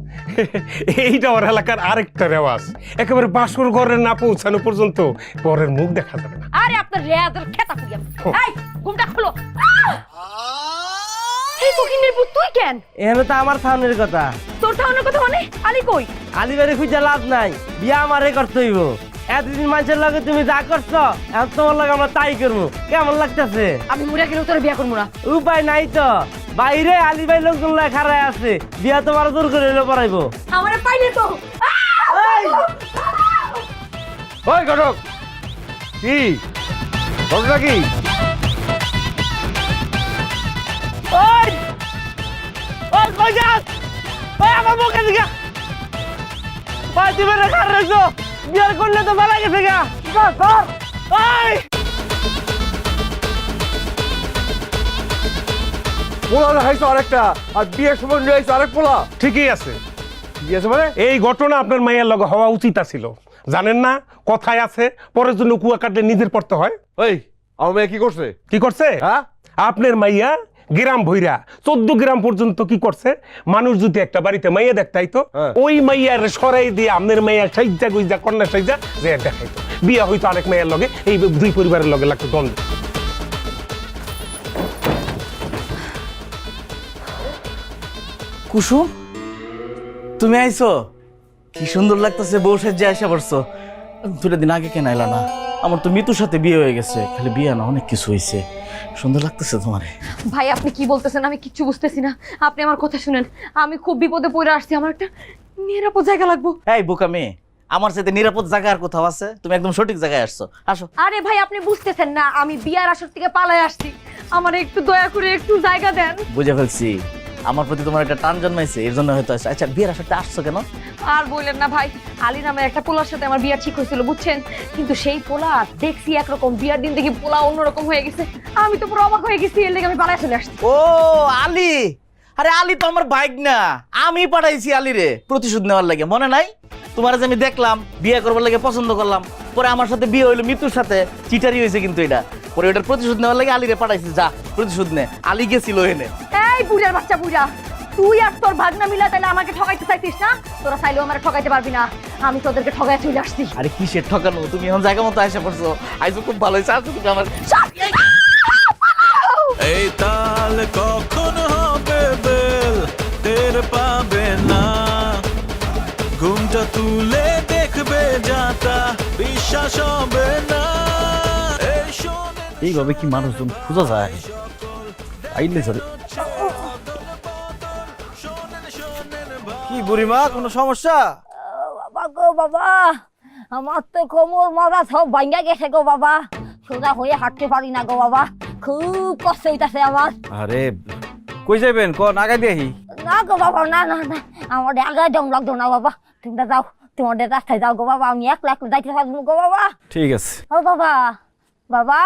এইটা ওর এলাকার আরেকটা রেওয়াজ, একেবারে বাসর ঘরে না পৌঁছানো পর্যন্ত পরের মুখ দেখা যাবে না। আরে আপনার রেয়াজের খেতা করি আমি। এই ঘুমটা খোলো। এই ফকিনের পুত, তুই কেন? এখানে তো আমার থাউনের কথা। তোর থাউনের কথা মানে? আলী কই? আলী বাড়ি খুঁজে লাভ নাই, বিয়া আমারে করতে হইব। এতদিন মানুষের লগে তুমি যা করছো, এখন তোমার লগে আমরা তাই করবো। কেমন লাগতেছে? আমি মরে গেলেও তোর বিয়া করবো না। উপায় নাই তো, বাইরে আলী ভাই লোকজন লগে খাড়ায় আছে, বিয়া তোমার দূর করে এলো পড়াইবো। আমারে পাইলে তো। ওই ঘটক, কি ঘটনা কি? ওই ওই কই যাস? ওই আমার মুখে দিকে ভাই, তুমি রে খাড়া রইছো, বিয়ার করলে তো মারা গেছে গা। ধর ওই পোলা দেখাইছো আরেকটা, আর বিয়ের সময় নিয়ে আইছো আরেক পোলা। ঠিকই আছে, কি আছে মানে? এই ঘটনা আপনার মায়ের লগে হওয়া উচিত ছিল। জানেন না কথায় আছে, পরের জন্য কুয়া কাটলে নিজের পড়তে হয়। ওই আমার মেয়ে কি করছে? কি করছে? হ্যাঁ, আপনার মাইয়া গ্রাম ভৈরা 14 গ্রাম পর্যন্ত কি করছে, মানুষ যদি একটা বাড়িতে মাইয়া দেখতাই তো ওই মাইয়ার সরাই দিয়ে আপনার মাইয়া সাইজা গুইজা কন্যা সাইজা যে দেখাইতো, বিয়া হইতো আরেক মাইয়ার লগে, এই দুই পরিবারের লগে লাগতো দ্বন্দ্ব। কুসুম, তুমি আইছো? কি সুন্দর লাগতেছে, বউ সেজে আইসা পড়ছো। 2 দিন আগে কেন আইলা না? আমার তো মিতুর সাথে বিয়ে হয়ে গেছে, খালি বিয়ে না অনেক কিছু হয়েছে। সুন্দর লাগতেছে তোমারে। ভাই আপনি কি বলতেছেন, আমি কিচ্ছু বুঝতেছি না। আপনি আমার কথা শুনেন, আমি খুব বিপদে পড়ে আসছি, আমার একটা নিরাপদ জায়গা লাগবে। এই বোকা মেয়ে, আমার সাথে নিরাপদ জায়গা আর কোথাও আছে? তুমি একদম সঠিক জায়গায় আসছো, আসো। আরে ভাই আপনি বুঝতেছেন না, আমি বিয়ার আসর থেকে পালায় আসছি, আমার একটু দয়া করে একটু জায়গা দেন। বুঝে ফেলছি, আমার প্রতি তোমার একটা টান জন্মাইছে, এর জন্য হয়তো আসছো। আচ্ছা, বিয়ের আসরটা আসছো কেন? আর বললেন না ভাই, আলী নামের একটা পোলার সাথে আমার বিয়া ঠিক হয়েছিল বুঝছেন, কিন্তু সেই পোলা দেখছি একরকম, বিয়ার দিন দেখি পোলা অন্যরকম হয়ে গেছে। আমি তো পুরো অবাক হয়ে গেছি, এর লেগে আমি পালায় চলে আসছি। ও আলী, আরে আলী তো আমার বাইক না, আমি পাঠাইছি আলী রে প্রতিশোধ নেওয়ার লাগে, মনে নাই? তোমার যে আমি দেখলাম বিয়ে করবার লাগে পছন্দ করলাম, পরে আমার সাথে বিয়ে হইলো মিতুর সাথে, চিটারি হয়েছে কিন্তু এটা, পরে ওটার প্রতিশোধ নেওয়ার লাগে আলী রে পাঠাইছি, যা প্রতিশোধ নে। আলী গেছিল এনে। এই বুড়ার বাচ্চা বুড়া, তুই আর তোর ভাগনা মিলা তাহলে আমাকে ঠকাইতে চাইছিস না? তোরা চাইলেও আমাকে ঠকাইতে পারবি না, আমি তোদেরকে ঠকাই চলে আসছি। আরে কিসের ঠকানো, তুমি এখন জায়গা মতো আসা পড়ছো, আইসো খুব ভালো হয়েছে, আসো তুমি আমার। এই তাল কখন হবে বেল টের পাবে না, ঘুমটা তুলে দেখবে যাতা বিশ্বাস হবে না। এইভাবে কি মানুষজন খোঁজা যায়? আইলে ধরে কি বুড়িমা, কোনো সমস্যা? বাবা গো বাবা, আমার তো কোমর মাথা সব ভাঙ্গা গেছে গো বাবা, সোজা হয়ে হাঁটতে পারি না গো বাবা, খুব কষ্ট হইতাছে আমার। আরে কই যাবেন, কোন আগে দেখি। না গো বাবা, না না না, আমার আগে দম লাগতো না বাবা, তোমরা যাও, তোমাদের রাস্তায় যাও গো বাবা, আমি একলা একলা যাইতে পারবো গো বাবা। ঠিক আছে। ও বাবা, বাবা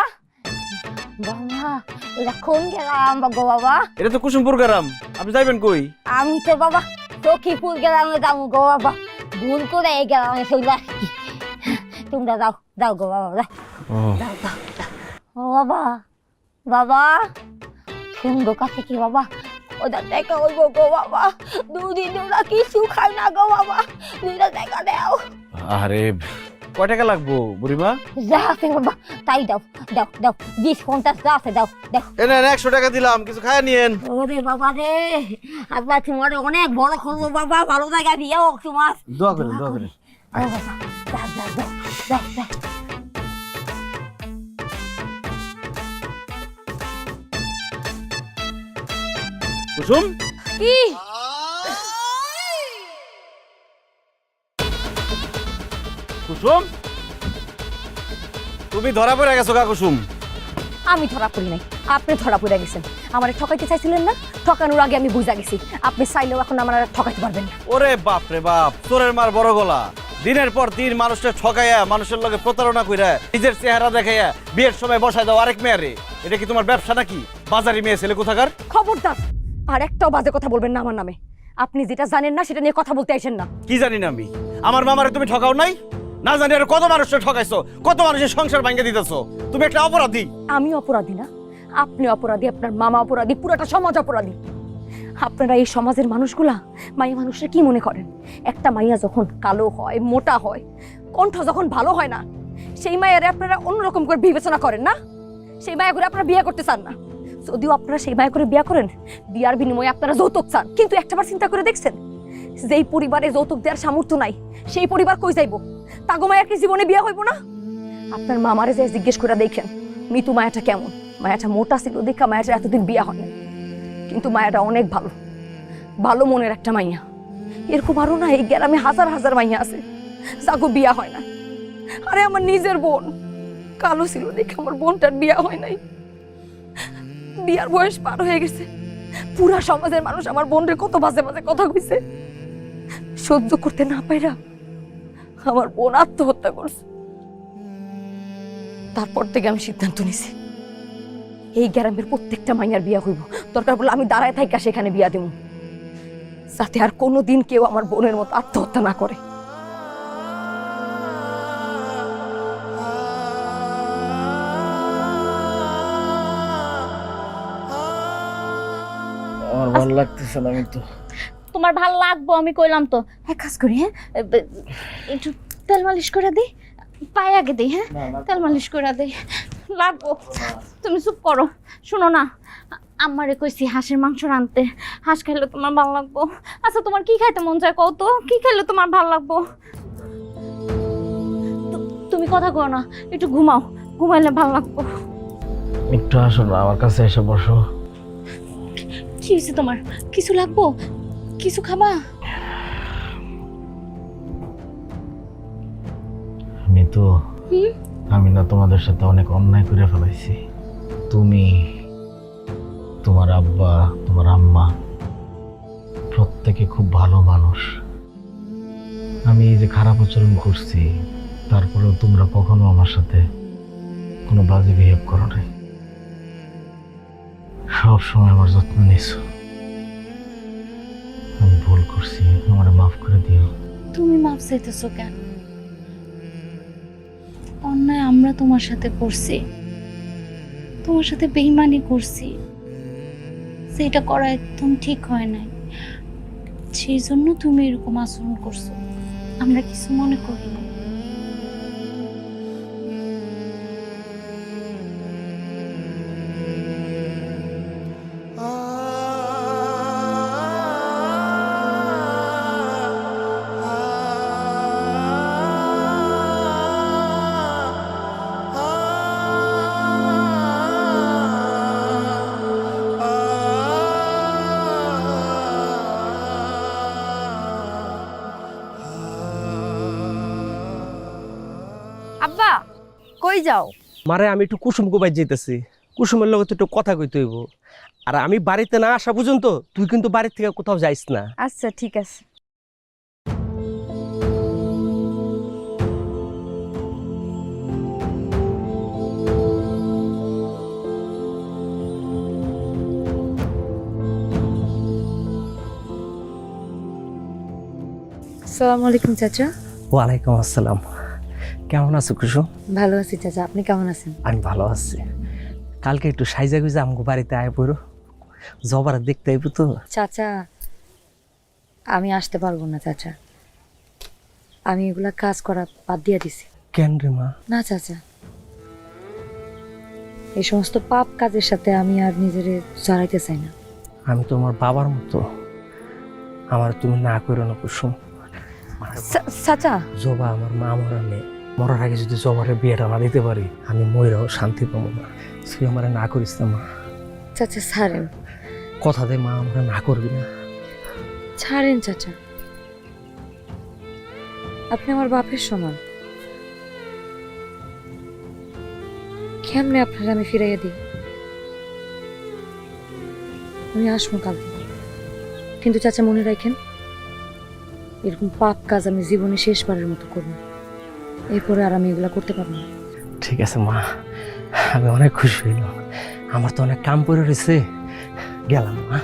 বাবা, এটা কোন গেলাম গো বাবা? এটা তো কুসুমপুর গ্রাম, আপনি যাইবেন কই? আমি তো বাবা সখীপুর গ্রামে যাবো গো বাবা, ভুল করে এই গ্রামে চলে আসছি। তোমরা যাও যাও গো বাবা, যাও যাও যাও যাও। ও বাবা, বাবা শুনবো কাছে কি বাবা, ওটা দেখা হইব গো বাবা, দুদিন ওরা কিছু খাই না গো বাবা, দুইটা দেখা দাও। আরে কয় টাকা লাগবো বুড়িমা? যা আছে বাবা তাই দাও, দাও দাও, 20-50 যা আছে দাও দাও। এনে 100 টাকা দিলাম, কিছু খায় নিয়েন। ওরে বাবা রে, আব্বা তোমার অনেক বড় করবো বাবা, ভালো জায়গা দিয়ে হোক তোমার। দোয়া করেন, দোয়া করেন। ও বাবা, যাও যাও যাও যাও যাও। কুসুম, কি কুসুম, তুমি ধরা পড়ে গেছো গা কুসুম। আমি ধরা পড়ি নাই, আপনি ধরা পড়ে গেছেন। আমারে ঠকাইতে চাইছিলেন না, ঠকানোর আগে আমি বুঝা গেছি আপনি চাইলেও এখন আমার আর ঠকাইতে পারবেন না। ওরে বাপ রে বাপ, চোরের মার বড় গলা। দিনের পর দিন মানুষকে ঠকাইয়া, মানুষের লগে প্রতারণা কইরা, নিজের চেহারা দেখাইয়া বিয়ের সময় বসায় দাও আরেক মেয়ারে। এটা কি তোমার ব্যবসা নাকি? বাজারি মেয়ে ছেলে কোথাকার। খবরদার, আর একটাও বাজে কথা বলবেন না আমার নামে। আপনি যেটা জানেন না সেটা নিয়ে কথা বলতে আইছেন না। কি জানি না আমি? আমার মামারে তুমি ঠকাও নাই? না জানি আর কত মানুষকে ঠকাইছো, কত মানুষের সংসার ভাঙিয়ে দিতেছো। তুমি একটা অপরাধী। আমি অপরাধী না, আপনি অপরাধী, আপনার মামা অপরাধী, পুরোটা সমাজ অপরাধী। আপনারা এই সমাজের মানুষগুলা মাইয়া মানুষরা কি মনে করেন? একটা মাইয়া যখন কালো হয়, মোটা হয়, কণ্ঠ যখন ভালো হয় না, সেই মায়েরা আপনারা অন্যরকম করে বিবেচনা করেন না। সেই মায়া করে আপনারা বিয়ে করতে চান না। যদিও আপনারা সেই মায়া করে বিয়ে করেন, বিয়ার বিনিময়ে আপনারা যৌতুক চান, কিন্তু একটাবার চিন্তা করে দেখছেন যেই পরিবারে যৌতুক দেওয়ার সামর্থ্য নাই, সেই পরিবার কই যাইব? তাগো মায়ের কি জীবনে বিয়ে হইব না? আপনার মামারে যে জিজ্ঞেস করে দেখেন মিতু মায়াটা কেমন। মায়াটা মোটা ছিল দেখা মায়াটা এতদিন বিয়ে হয় না, কিন্তু মায়াটা অনেক ভালো, ভালো মনের একটা মাইয়া। এরকম আরো না এই গ্রামে হাজার হাজার মাইয়া আছে যাগো বিয়া হয় না। আরে আমার নিজের বোন কালো ছিল দেখে আমার বোনটার বিয়া হয় নাই, বিয়ার বয়স পার হয়ে গেছে। পুরা সমাজের মানুষ আমার বোনরে কত বাজে বাজে কথা কইছে, সহ্য করতে না পাইরা আমার বোন আত্মহত্যা করছে। তারপর থেকে আমি সিদ্ধান্ত নিছি এই গ্রামের প্রত্যেকটা মাইয়ার বিয়া হইব, দরকার বলে আমি দাঁড়ায় থাইকা সেখানে বিয়া দেব, যাতে আর কোনোদিন কেউ আমার বোনের মতো আত্মহত্যা না করে। আমার ভালো লাগতেছে না। আমি তো তোমার ভাল লাগবো, আমি কইলাম তো। এক কাজ করি, হ্যাঁ একটু তেল মালিশ করে দিই, পায়ে আগে দিই, হ্যাঁ তেল মালিশ করে দিই, লাগবো। তুমি চুপ করো, শোনো না, আমারে কইছি হাঁসের মাংস রানতে, হাঁস খাইলে তোমার ভালো লাগবো। আচ্ছা তোমার কি খাইতে মন চায় কত, কি খাইলে তোমার ভালো লাগবো? তুমি কথা কও না, একটু ঘুমাও, ঘুমাইলে ভালো লাগবো। একটু আসো না, আমার কাছে এসে বসো। কি হয়েছে তোমার? কিছু লাগবো? কিছু খাবা? আমি তো আমি না তোমাদের সাথে অনেক অন্যায় করে ফেলাইছি। তুমি, তোমার আব্বা, তোমার আম্মা প্রত্যেকে খুব ভালো মানুষ। আমি এই যে খারাপ আচরণ করছি, তারপরেও তোমরা কখনো আমার সাথে কোনো বাজে বিহেভ করো নাই, সব সময় আমার যত্ন নিছো। আমি ভুল করছি, আমারে মাফ করে দিও। তুমি মাফ চাইতেছো কেন? অন্যায় আমরা তোমার সাথে করছি, তোমার সাথে বেইমানি করছি, সেটা করা একদম ঠিক হয় নাই, সেই জন্য তুমি এরকম আচরণ করছো। আমরা কিছু মনে করি না। আব্বা কই যাও? মারে আমি একটু কুসুম কোবাই যেতেছি, কুসুমের লগে তো একটু কথা কইতে হইব। আর আমি বাড়িতে না আসা পর্যন্ত তুই কিন্তু বাড়ির থেকে কোথাও যাইস না। আচ্ছা ঠিক আছে। আসসালামু আলাইকুম চাচা। ওয়ালাইকুম আসসালাম। কেমন আছো কুসুম? ভালো আছি চাচা, আপনি কেমন আছেন? আমি ভালো আছি। কালকে একটু সাইজা গুজা আমগো বাড়িতে আয় পড়ো, জবার দেখতে আইব তো। চাচা আমি আসতে পারবো না চাচা, আমি এগুলা কাজ করা বাদ দিয়ে দিছি। কেন রে মা? না চাচা, এই সমস্ত পাপ কাজের সাথে আমি আর নিজেরে জড়াইতে চাই না। আমি তোমার বাবার মতো, আমার তুমি না করো না কুসুম। চাচা জবা আমার মা মরা নেই, মরার আগে যদি জবারে বিয়েটা না দিতে পারি আমি মইরাও শান্তি পাবো না। তুই আমার না করিস না মা। চাচা ছাড়েন, কথা দে মা আমরা না করবি না। ছাড়েন চাচা, আপনি আমার বাপের সমান, কেমনে আপনার আমি ফিরাইয়া দিই? আমি আসবো কালকে, কিন্তু চাচা মনে রাখেন এরকম পাপ কাজ আমি জীবনে শেষবারের মতো করবো, এরপরে আর আমি এগুলা করতে পারবো না। ঠিক আছে মা, আমি অনেক খুশি হইলাম। আমার তো অনেক কাম পড়ে রয়েছে, গেলাম মা।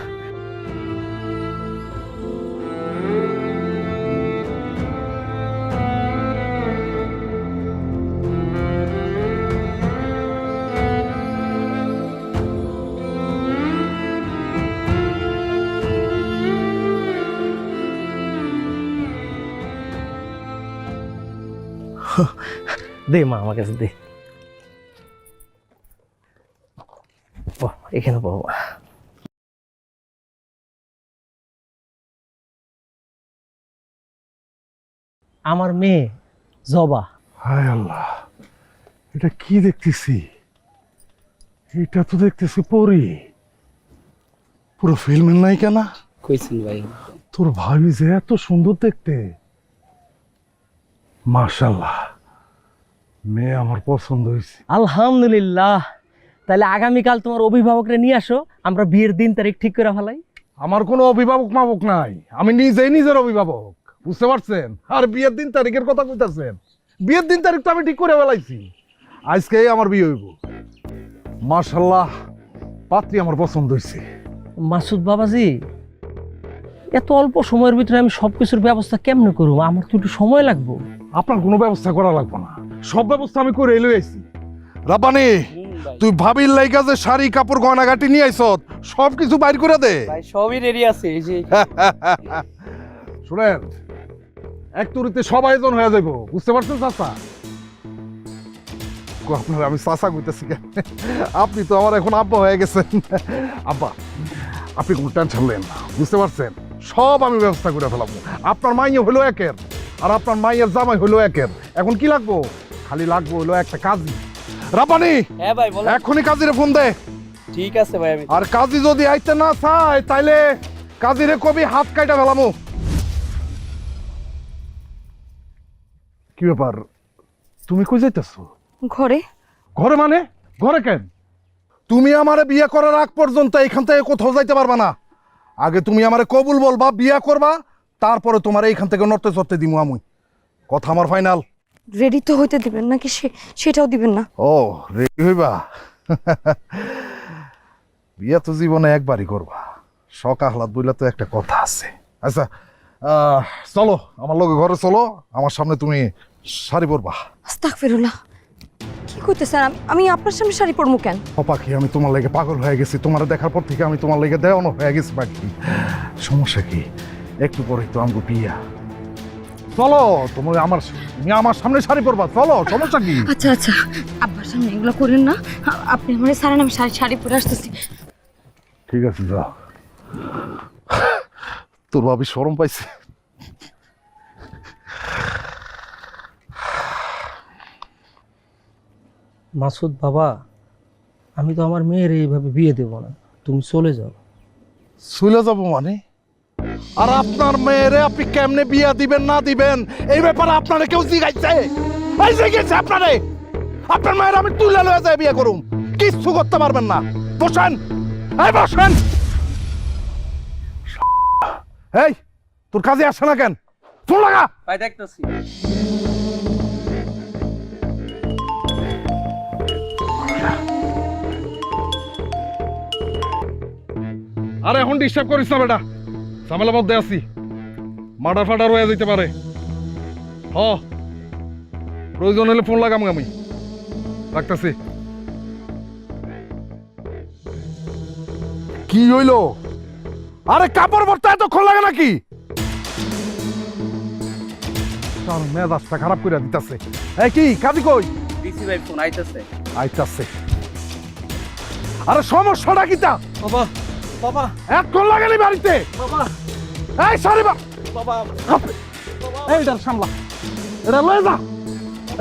দে মা আমার কাছে দে। ও এখানে পাবো। আমার মেয়ে জবা। হায় আল্লাহ, এটা কি দেখতেছি? এটা তো দেখতেছি পরি, পুরো ফিল্মের নায়িকা না? কইছেন ভাই, তোর ভাবি যে এত সুন্দর দেখতে, মাশাআল্লাহ, মেয়ে আমার পছন্দ হয়েছে। আলহামদুলিল্লাহ। তাহলে আগামীকাল তোমার অভিভাবকরা নিয়ে আসো, আমরা বিয়ের দিন তারিখ ঠিক করে ফেলাই। আমার কোনো অভিভাবক মাবক নাই, আমি নিজেই নিজের অভিভাবক, বুঝতে পারছেন? আর বিয়ের দিন তারিখের কথা কইতাছেন? বিয়ের দিন তারিখ তো আমি ঠিক করে ফেলাইছি, আজকেই আমার বিয়ে হইব। মাশাআল্লাহ, পাত্রী আমার পছন্দ হয়েছে। মাসুদ বাবাজি, এত অল্প সময়ের ভিতরে আমি সবকিছুর ব্যবস্থা কেমনে করবো? আমার তো একটু সময় লাগবে। আপনার কোনো ব্যবস্থা করা লাগবে না, সব ব্যবস্থা আমি করে এলো আইছি। রাব্বানি, তুই ভাবির লাইগা যে শাড়ি কাপড় গয়নাগাটি নিয়ে আইছ সব কিছু বাইর করে দে। ভাই সবই রেডি আছে এই যে। শুনেন, এক তুরিতে সব আয়োজন হয়ে যাইব, বুঝতে পারছেন চাচা? আপনার আমি চাচা কইতেছি কেন? আপনি তো আমার এখন আব্বা হয়ে গেছেন। আব্বা, আপনি কোনো টেনশন নেন না, বুঝতে পারছেন? সব আমি ব্যবস্থা করে ফেলাবো। আপনার মাইয়ে হলো একের, আর আপনার মাইয়ের জামাই হলো একের। এখন কি লাগবো? খালি লাগবো হলো একটা কাজী। রাব্বানি, হ্যাঁ ভাই বলো। এখনই কাজীরে ফোন দে। ঠিক আছে ভাই। আমি আর কাজী যদি আইতে না চায় তাইলে কাজীরে কবি হাত কাইটা ফেলামু। কি ব্যাপার, তুমি কই যাইতেছো? ঘরে। ঘরে মানে? ঘরে কেন? তুমি আমারে বিয়ে করার আগ পর্যন্ত এখান থেকে কোথাও যাইতে পারবা না। আগে তুমি আমারে কবুল বলবা, বিয়ে করবা, তারপরে তোমার এইখান থেকে নড়তে চড়তে দিমু আমি। কথা আমার ফাইনাল। রেডি তো হইতে দিবেন নাকি সেটাও দিবেন না? ও রেডি হইবা? বিয়ে তো জীবনে একবারই করবা, শখ আহ্লাদ বইলা তো একটা কথা আছে। আচ্ছা চলো আমার লগে ঘরে চলো, আমার সামনে তুমি শাড়ি পরবা। আস্তাগফিরুল্লাহ, কি কইতেছেন? আমি আপনার সামনে শাড়ি পরবো কেন? ও পাখি, আমি তোমার লেগে পাগল হয়ে গেছি। তোমার দেখার পর থেকে আমি তোমার লেগে দেওয়ানো হয়ে গেছি পাখি। সমস্যা কি? একটু পরে তো আমগো বিয়া। চলো, তুমি আমার সামনে শাড়ি পরবা, চলো, সমস্যা কি? আচ্ছা আচ্ছা, আব্বার সামনে এগুলো করেন না, আপনি আমার সারেন, আমি শাড়ি পরে আসতেছি। ঠিক আছে, যা। তোর ভাবি শরম পাইছে। মাসুদ বাবা, আমি তো আমার মেয়ের এইভাবে বিয়ে দেব না, তুমি চলে যাও। চলে যাবো মানে? আর আপনার মেয়েরে আপনি কেমনে বিয়া দিবেন না দিবেন এই ব্যাপারে আপনারা কেউ জিজ্ঞাসা? এই যে গেছে আপনারে আপনার মায়ের আমি তুলে লয়ে যাই বিয়ে করুম কিচ্ছু করতে পারবেন না বসেন এই বসেন এই তোর কাজে আসছে না কেন ফোন লাগা ভাই দেখতেছি আরে এখন ডিস্টার্ব করিস না বেটা ঝামেলা মধ্যে আছি মার্ডার ফাটার হয়ে যেতে পারে হ প্রয়োজন হলে ফোন লাগাম আমি রাখতেছি কি হইলো আরে কাপড় ভর্তা এতক্ষণ লাগে নাকি মেজাজটা খারাপ করে দিতেছে এই কি কাজী কই ডিসি ভাই ফোন আইতাছে আইতাছে আরে সমস্যাটা কি তা বাবা বাবা এতক্ষণ লাগেনি বাড়িতে বাবা এই সরি বাবা এইটার সামলা এটা লয়ে যা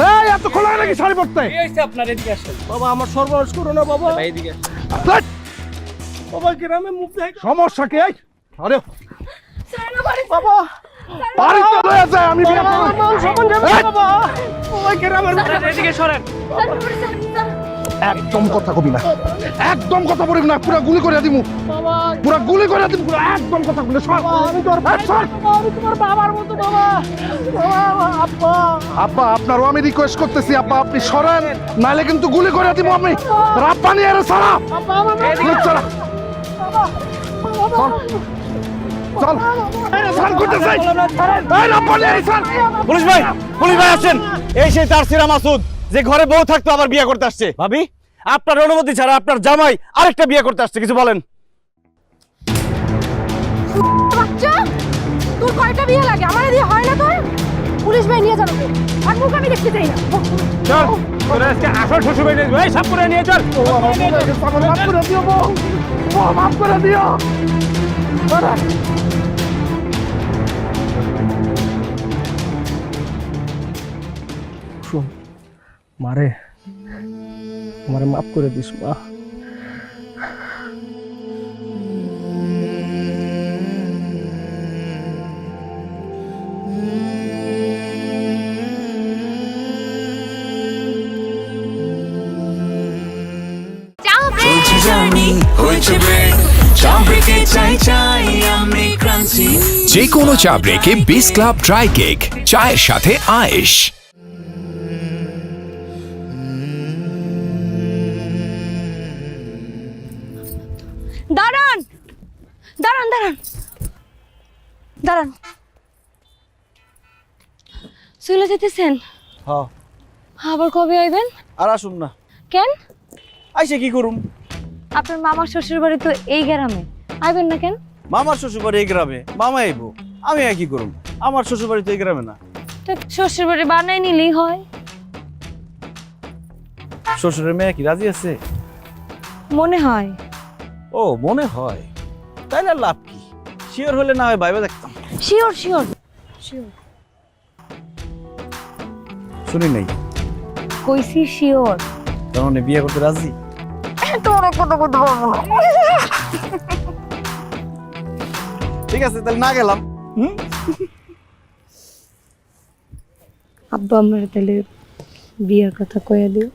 এই এতক্ষণ লাগে নাকি শাড়ি পরতে কি হইছে আপনার এদিকে আসেন বাবা আমার সর্বনাশ করো না বাবা ভাই এদিকে ধ্যাৎ, বাবা গ্রামে মুখ দেখ সমস্যা কি এই আরে বাবা বাড়িতে লয়ে যায় আমি বিয়ে করব এই, বাবা বাবা গ্রামের এদিকে সরেন একদম কথা কবি না একদম কথা বলিস না পুরো গুলি করে দিমু বাবা পুরো গুলি করে দিমু পুরো একদম কথা বলিস সর আমি তোর এই, সর। আমি তোমার বাবার মতো বাবা বাবা আব্বা আব্বা আপনারও আমি রিকোয়েস্ট করতেছি আব্বা আপনি সরেন নালে কিন্তু গুলি করে দিমু আমি রাব্বা নিয়ে রে সারা আব্বা আমার চল চল সান করতে চাই এই রাব্বা নিয়ে রে সান পুলিশ ভাই আসেন এই সেই তারসিরা মাসুদ যে ঘরে বউ থাকতো আবার বিয়ে করতে আসছে ভাবি আপনার অনুমতি ছাড়া আপনার জামাই আরেকটা বিয়ে করতে আসছে কিছু বলেন বাচ্চা তোর কয়টা বিয়ে লাগে আমার দিয়ে হয় না তোর পুলিশ ভাই নিয়ে যাবে আর মুখ আমি দেখতে চাই না চল তোরা আজকে আসল শ্বশুর বাড়ি এই সব করে নিয়ে চল মাফ করে দিও বউ মাফ করে দিও মারে আমারে মাফ করে দিস মা চলছে জার্নি হয়েছে ব্রেক চা ব্রেকে চাই আমি ক্রাঞ্চি যে কোনো চা ব্রেকে বিস ক্লাব ড্রাই কেক চায়ের সাথে আয়েশ। দাঁড়ান দাঁড়ান দাঁড়ান দাঁড়ান চলে যেতেছেন হ্যাঁ আবার কবে আইবেন? আর আসুন না কেন? আইসে কি করুম আপনার মামার শ্বশুর বাড়ি তো এই গ্রামে, আইবেন না কেন? মামার শ্বশুর বাড়ি এই গ্রামে মামা আইবো আমি আর কি করুম আমার শ্বশুর বাড়ি তো এই গ্রামে না তো শ্বশুর বাড়ি বানাই নিলেই হয়। শ্বশুরের মেয়ে কি রাজি আছে মনে হয়। ও মনে হয় তাইলে আর লাভ কি শিওর হলে না হয় ভাইবা দেখতাম শিওর শিওর শিওর শুনি নাই কইছি শিওর। তার মানে বিয়ে করতে রাজি তোর কথা বলতে পারবো না। ঠিক আছে তাহলে না গেলাম আব্বা আমার তাহলে বিয়ের কথা কইয়া দিও।